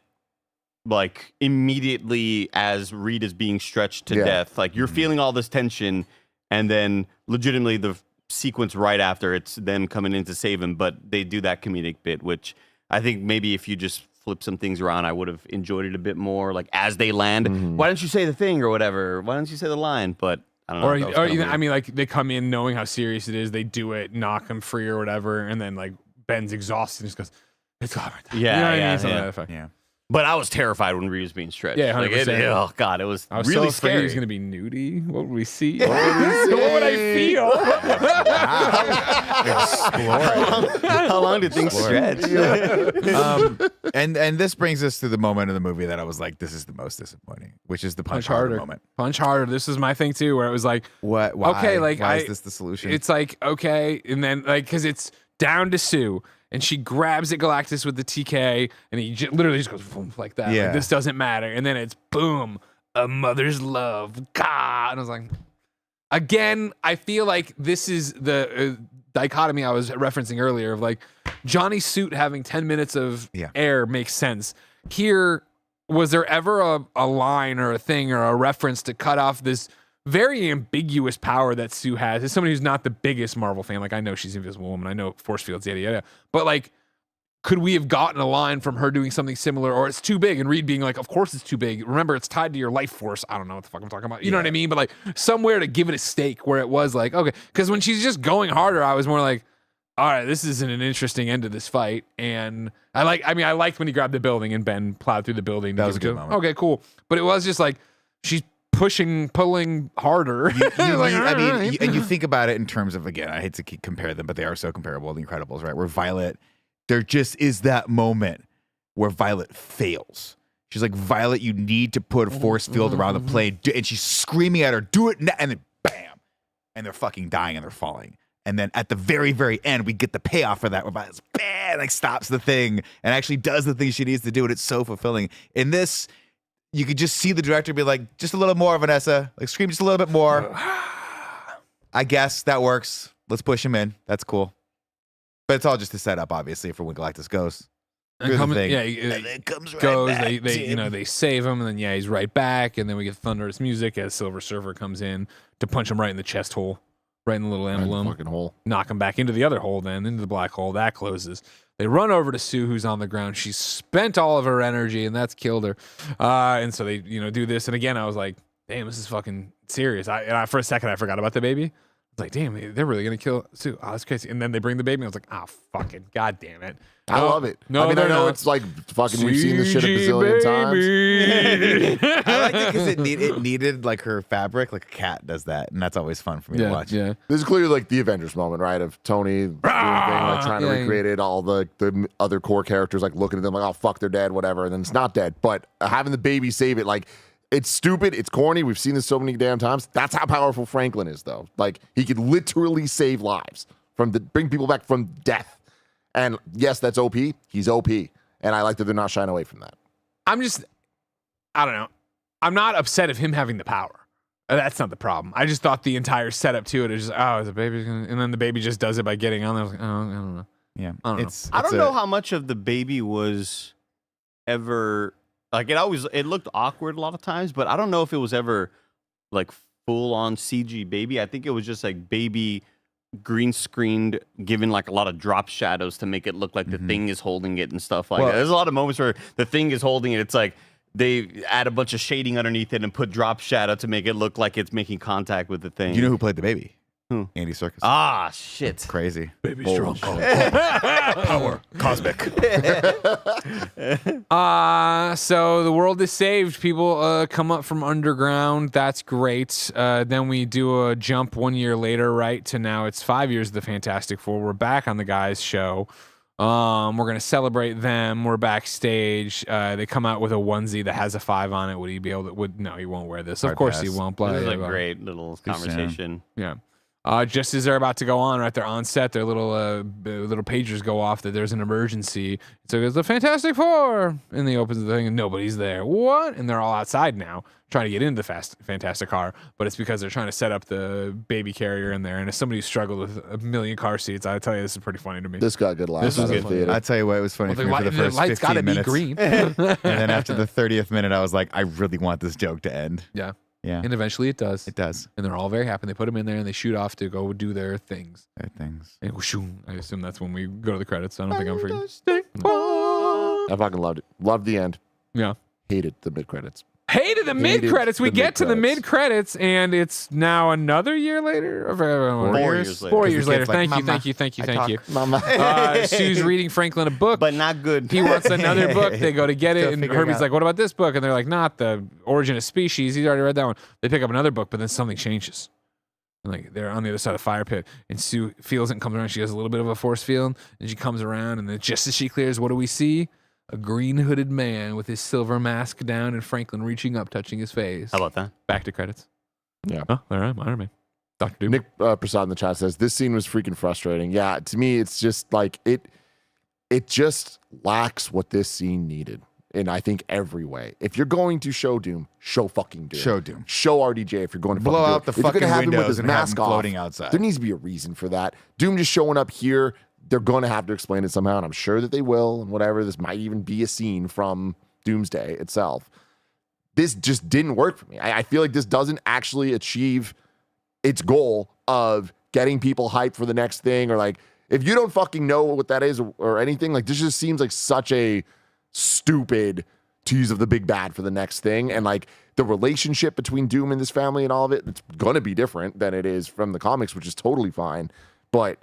Like immediately as Reed is being stretched to death, like you're feeling all this tension, and then legitimately the sequence right after it's them coming in to save him. But they do that comedic bit, which I think maybe if you just flip some things around, I would have enjoyed it a bit more. Like as they land, why don't you say the thing or whatever? Why don't you say the line? But I don't know. I mean, like they come in knowing how serious it is. They do it, knock him free or whatever, and then like Ben's exhausted and just goes, "It's all right." Yeah. But I was terrified when Reed was being stretched. Yeah, 100%. Oh god, it was I was really so afraid scary. he was gonna be nudie. What would we see? What would I feel? How long did things stretch? And this brings us to the moment of the movie that I was like, this is the most disappointing, which is the punch harder moment. Punch harder. This is my thing too, where it was like, what? Why? Okay, like why is this the solution? It's like, okay, and then like because it's down to Sue. And she grabs at Galactus with the TK, and he literally just goes boom, like that. Yeah. Like, this doesn't matter. And then it's boom, a mother's love. God. And I was like, again, I feel like this is the dichotomy I was referencing earlier of like Johnny's suit having 10 minutes of air makes sense. Here, was there ever a line or a thing or a reference to cut off this very ambiguous power that Sue has? As somebody who's not the biggest Marvel fan, like I know she's Invisible Woman, I know force fields, yada yada, but like, could we have gotten a line from her doing something similar, or it's too big, and Reed being like, of course it's too big. Remember, it's tied to your life force. I don't know what the fuck I'm talking about. You know what I mean? But like somewhere to give it a stake where it was like, okay, because when she's just going harder, I was more like, all right, this isn't an interesting end to this fight. And I liked when he grabbed the building and Ben plowed through the building. That was a good moment. Okay, cool. But it was just like she's pulling harder. And you think about it in terms of, again, I hate to compare them, but they are so comparable. The Incredibles, right? Where Violet, there just is that moment where Violet fails. She's like, Violet, you need to put a force field around the plane. And she's screaming at her, do it now. And then bam. And they're fucking dying and they're falling. And then at the very, very end, we get the payoff for that, where Violet's bam, like stops the thing and actually does the thing she needs to do. And it's so fulfilling. In this, you could just see the director be like, just a little more, Vanessa. Like, scream just a little bit more. I guess that works. Let's push him in. That's cool. But it's all just a setup, obviously, for when Galactus goes. And Here's the comes, thing. yeah, And then comes right goes. back to him. They save him, and then he's right back, and then we get thunderous music as Silver Surfer comes in to punch him right in the chest hole, right in the little emblem, fucking hole. knock him back into the other hole, then into the black hole. That closes. They run over to Sue, who's on the ground. She's spent all of her energy, and that's killed her. And so they, do this. And again, I was like, damn, this is fucking serious. For a second, I forgot about the baby. I was like, damn, they're really going to kill Sue. Oh, that's crazy. And then they bring the baby. And I was like, oh, fucking God damn it. I love it. I mean, I know it's like fucking, we've seen this shit a bazillion times. I like it because it needed like her fabric, like a cat does that. And that's always fun for me to watch. Yeah. This is clearly like the Avengers moment, right? Of Tony doing thing, like trying to recreate it. All the other core characters like looking at them like, oh, fuck, they're dead, whatever. And then it's not dead. But having the baby save it, like, it's stupid. It's corny. We've seen this so many damn times. That's how powerful Franklin is, though. Like, he could literally save lives, bring people back from death. And yes, that's OP. He's OP. And I like that they're not shying away from that. I don't know. I'm not upset of him having the power. That's not the problem. I just thought the entire setup to it is just, the baby's gonna, and then the baby just does it by getting on there. I was like, I don't know. Yeah. I don't know. I don't know how much of the baby was ever Like it looked awkward a lot of times, but I don't know if it was ever like full on CG baby. I think it was just like baby green screened, given like a lot of drop shadows to make it look like the thing is holding it and stuff like that. There's a lot of moments where the thing is holding it. It's like they add a bunch of shading underneath it and put drop shadow to make it look like it's making contact with the thing. You know who played the baby? Who? Andy Serkis. Ah, shit. Crazy. Baby strong. Power. Cosmic. So the world is saved. People come up from underground. That's great. Then we do a jump 1 year later, right? To now it's 5 years of the Fantastic Four. We're back on the guys' show. We're gonna celebrate them. We're backstage. They come out with a onesie that has a 5 on it. Would he be able to? No, he won't wear this. Of Hard course pass. he won't. This is Blah, a blah. great little conversation. Yeah. Just as they're about to go on, right, they're on set, their little pagers go off that there's an emergency. So it goes, the Fantastic Four! And he opens the thing and nobody's there. What? And they're all outside now, trying to get into the Fantastic car. But it's because they're trying to set up the baby carrier in there. And as somebody who struggled with a million car seats, I tell you, this is pretty funny to me. This got good laughs. This was out of good. the theater. I tell you what, it was funny for me for the first light's 15 gotta minutes. be green. And then after the 30th minute, I was like, I really want this joke to end. Yeah. Yeah, And eventually it does. it does. And they're all very happy. They put them in there and they shoot off to go do their things. There are things. And whooshoo, I assume that's when we go to the credits. I don't think I'm freaking. I fucking loved it. Loved the end. Yeah. Hated the mid credits. Hated the Hated mid credits. We the get to the mid-credits. mid credits, and it's now another year later. 4 years later. 4 years 'Cause the later. kid's like, Thank you, "Mama, thank you. I talk." Mama. Sue's reading Franklin a book. But not good. He wants another book. They go to get it, Still and figuring Herbie's out. like, "What about this book?" And they're like, "Not the Origin of Species." He's already read that one. They pick up another book, but then something changes. And like they're on the other side of the fire pit, and Sue feels it and comes around. She has a little bit of a force field, and she comes around, and then just as she clears, what do we see? A green hooded man with his silver mask down, and Franklin reaching up, touching his face. How about that? Back to credits. Yeah. Oh, all right, Iron Man. Dr. Doom. Nick Prasad in the chat says this scene was freaking frustrating. Yeah, to me, it's just like it just lacks what this scene needed in I think every way. If you're going to show Doom, show fucking Doom. Show Doom. Show RDJ if you're going to Blow fucking do out it. the If you're gonna fucking have him with windows his and have mask him off, floating outside. there needs to be a reason for that. Doom just showing up here, they're going to have to explain it somehow, and I'm sure that they will, and whatever. This might even be a scene from Doomsday itself. This just didn't work for me. I feel like this doesn't actually achieve its goal of getting people hyped for the next thing, or like, if you don't fucking know what that is or anything, like this just seems like such a stupid tease of the big bad for the next thing. And like the relationship between Doom and this family and all of it, it's gonna be different than it is from the comics, which is totally fine. But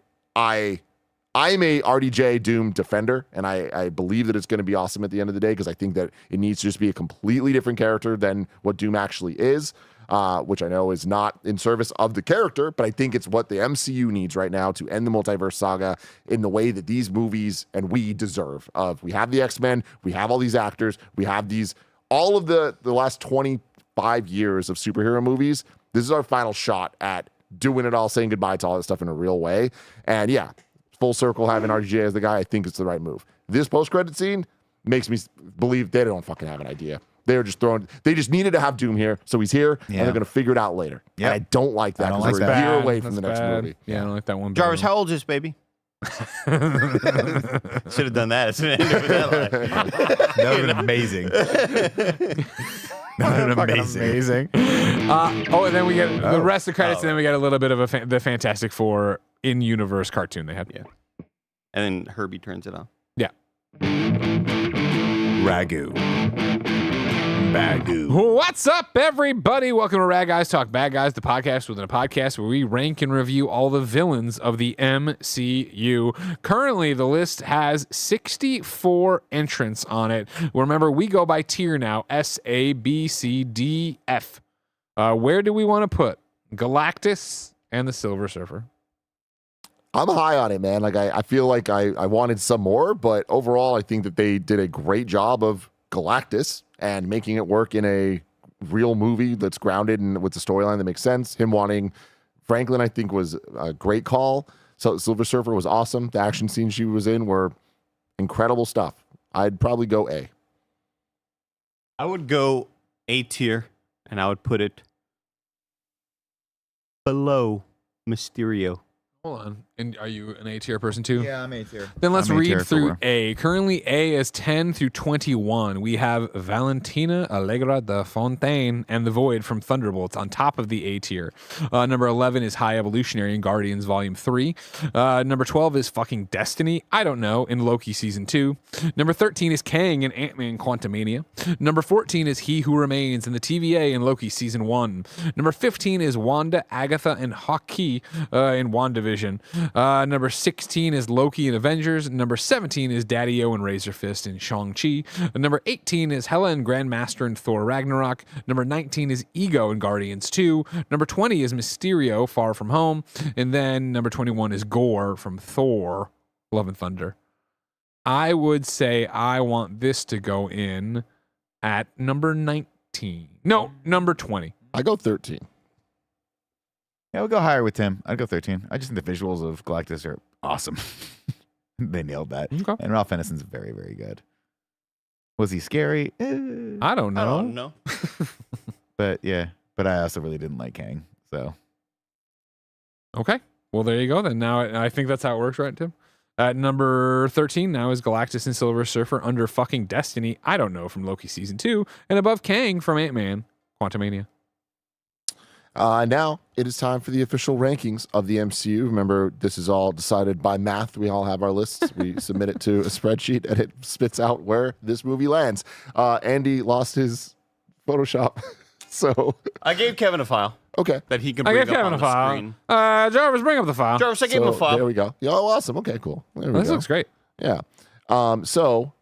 I'm a RDJ Doom defender, and I believe that it's going to be awesome at the end of the day, because I think that it needs to just be a completely different character than what Doom actually is, which I know is not in service of the character, but I think it's what the MCU needs right now to end the multiverse saga in the way that these movies and we deserve. We have the X-Men, we have all these actors, we have all of the last 25 years of superhero movies. This is our final shot at doing it all, saying goodbye to all this stuff in a real way. And yeah, full circle having RDJ as the guy, I think it's the right move. This post-credit scene makes me believe they don't fucking have an idea. They just needed to have Doom here, so he's here, and they're going to figure it out later. Yep. And I don't like that, I don't because like we're a that. year away from the That's next bad. movie. Yeah, I don't like that one. Jarvis, how old is this baby? Should have done that. Should have ended with that line. That would have been amazing. That would have been amazing. And then we get the rest of the credits, and then we get a little bit of the Fantastic Four in-universe cartoon they had. Yeah. And then Herbie turns it on. Yeah. RaGu BaGu. What's up, everybody? Welcome to Rad Guys Talk Bad Guys, the podcast within a podcast where we rank and review all the villains of the MCU. Currently, the list has 64 entrants on it. Remember, we go by tier now, S, A, B, C, D, F. Where do we want to put Galactus and the Silver Surfer? I'm high on it, man. Like I feel like I wanted some more, but overall, I think that they did a great job of Galactus and making it work in a real movie that's grounded and with the storyline that makes sense. Him wanting Franklin, I think, was a great call. So Silver Surfer was awesome. The action scenes she was in were incredible stuff. I'd probably go A. I would go A tier, and I would put it below Mysterio. Hold on. And are you an A tier person too? Yeah, I'm A tier. Then let's I'm A read tier through for- A. Currently, A is 10 through 21. We have Valentina Allegra de Fontaine and the Void from Thunderbolts on top of the A tier. Number 11 is High Evolutionary in Guardians Volume 3. Number 12 is fucking Destiny, I don't know, in Loki Season 2. Number 13 is Kang in Ant-Man Quantumania. Number 14 is He Who Remains in the TVA in Loki Season 1. Number 15 is Wanda, Agatha, and Hawkeye in WandaVision. Number 16 is Loki in Avengers. Number 17 is Daddy-O and Razor Fist in Shang-Chi. Number 18 is Hela and Grandmaster in Thor Ragnarok. Number 19 is Ego in Guardians 2. Number 20 is Mysterio, Far From Home. And then number 21 is Gore from Thor, Love and Thunder. I would say I want this to go in at number 19. No, number 20. I go 13. Yeah, we'll go higher with Tim. I'd go 13. I just think the visuals of Galactus are awesome. They nailed that. Okay. And Ralph Ineson's very, very good. Was he scary? I don't know. I don't know. But yeah, but I also really didn't like Kang. So Okay. Well, there you go then. Now I think that's how it works, right, Tim? At number 13 now is Galactus and Silver Surfer under fucking Destiny, I don't know, from Loki Season 2. And above Kang from Ant-Man Quantumania. Now it is time for the official rankings of the MCU. Remember, this is all decided by math. We all have our lists. We submit it to a spreadsheet, and it spits out where this movie lands. Andy lost his Photoshop, so I gave Kevin a file okay. that he can I bring gave up Kevin on a the file. screen. Jarvis, bring up the file. Jarvis, I gave him a So file. there we go. Yeah, oh, awesome. Okay, cool. There we This go. looks great. Yeah. So,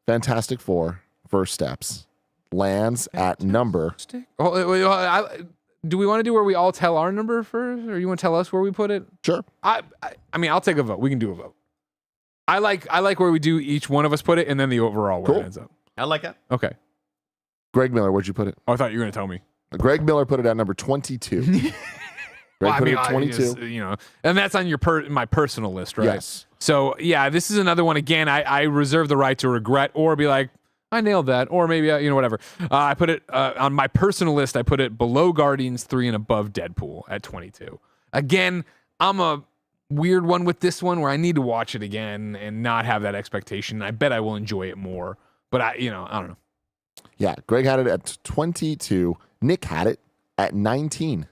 Fantastic Four, First Steps, lands at number. Do we want to do where we all tell our number first, or you want to tell us where we put it? Sure. I mean, I'll take a vote. We can do a vote. I like where we do each one of us put it, and then the overall where Cool. it ends up. I like that. Okay. Greg Miller, where'd you put it? Oh, I thought you were going to tell me. Greg Miller put it at number 22. Greg put it at 22. And that's on your my personal list, right? Yes. So yeah, this is another one. Again, I reserve the right to regret or be like, I nailed that, or maybe whatever. I put it on my personal list. I put it below Guardians 3 and above Deadpool at 22. Again, I'm a weird one with this one where I need to watch it again and not have that expectation. I bet I will enjoy it more, but I don't know. Yeah, Greg had it at 22. Nick had it at 19.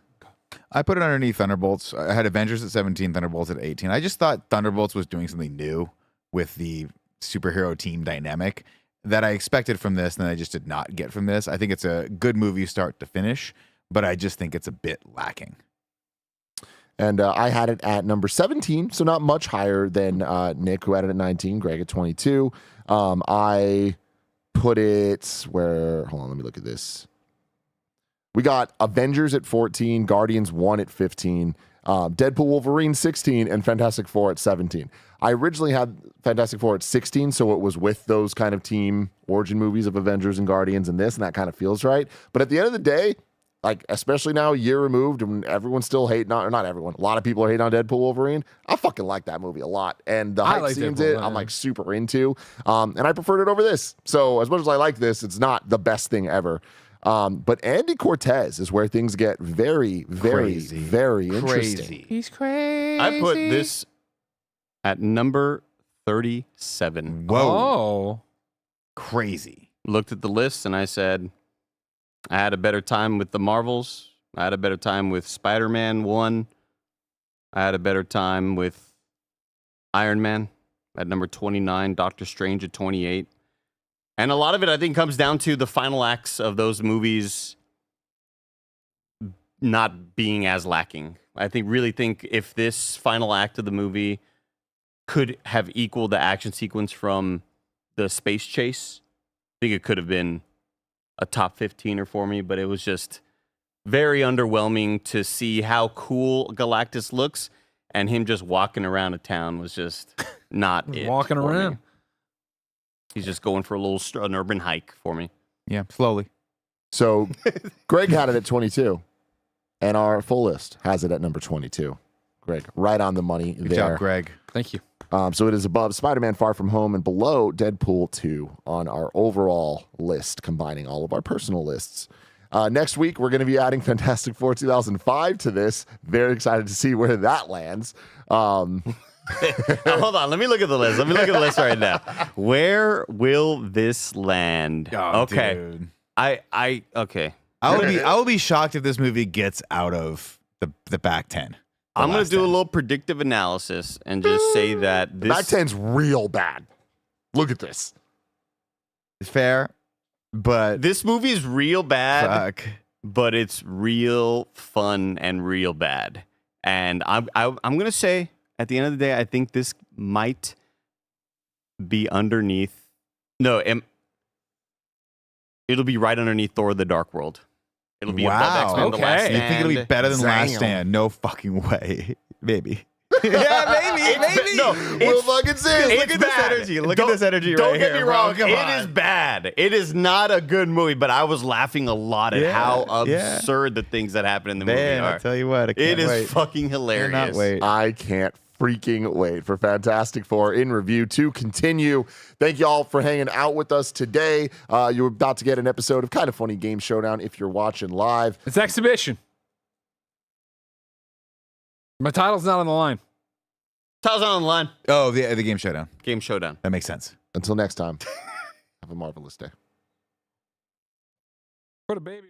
I put it underneath Thunderbolts. I had Avengers at 17, Thunderbolts at 18. I just thought Thunderbolts was doing something new with the superhero team dynamic that I expected from this and I just did not get from this. I think it's a good movie start to finish, but I just think it's a bit lacking. And I had it at number 17, so not much higher than Nick, who had it at 19, Greg at 22. I put it where, hold on, let me look at this. We got Avengers at 14, Guardians 1 at 15, Deadpool Wolverine 16, and Fantastic Four at 17. I originally had Fantastic Four at 16, so it was with those kind of team origin movies of Avengers and Guardians and this, and that kind of feels right. But at the end of the day, like, especially now, a year removed, and everyone's still hating on, or not everyone, a lot of people are hating on Deadpool Wolverine. I fucking like that movie a lot. And the hype like scenes Deadpool, I'm like super into. And I preferred it over this. So as much as I like this, it's not the best thing ever. But Andy Cortez is where things get very, very, Crazy. very interesting. He's crazy. I put this at number 37. Whoa. Oh. Crazy. Looked at the list and I said, I had a better time with the Marvels. I had a better time with Spider-Man 1. I had a better time with Iron Man at number 29, Doctor Strange at 28. And a lot of it, I think, comes down to the final acts of those movies not being as lacking. I really think if this final act of the movie could have equaled the action sequence from the space chase, I think it could have been a top 15er for me, but it was just very underwhelming to see how cool Galactus looks, and him just walking around a town was just not it. Walking for around. me. He's just going for an urban hike for me. Yeah, slowly. So Greg had it at 22, and our full list has it at number 22. Greg, right on the money Good there. job, Greg. Thank you. So it is above Spider-Man Far From Home and below Deadpool 2 on our overall list, combining all of our personal lists. Next week, we're going to be adding Fantastic Four 2005 to this. Very excited to see where that lands. Now, hold on. Let me look at the list. Let me look at the list right now. Where will this land? Oh, okay. dude. Okay. I will be shocked if this movie gets out of the back 10. I'm going to do a little predictive analysis and just say that this Back 10's real bad. Look at this. It's fair, but this movie is real bad, fuck. but it's real fun and real bad. And I'm going to say at the end of the day, I think this might be underneath. No, it'll be right underneath Thor: The Dark World. It'll be above Wow. X-Men: The Last Okay. You think it'll be better than Last Damn. Stand? No fucking way. Maybe. Yeah, maybe. No, We'll fucking see. it's at this bad. energy. Look at Don't- this energy Don't right get here, me bro. wrong. Come It on. is bad. It is not a good movie, but I was laughing a lot at Yeah, how yeah. absurd the things that happen in the movie Man, are. I tell you what, I can't It is wait. fucking hilarious. Cannot wait. I can't freaking wait for Fantastic Four in review to continue. Thank you all for hanging out with us today. You're about to get an episode of Kind of Funny Game Showdown if you're watching live. It's exhibition. My title's not on the line. Title's on the line. Oh, the game showdown. Game Showdown. That makes sense. Until next time, have a marvelous day. Put a baby.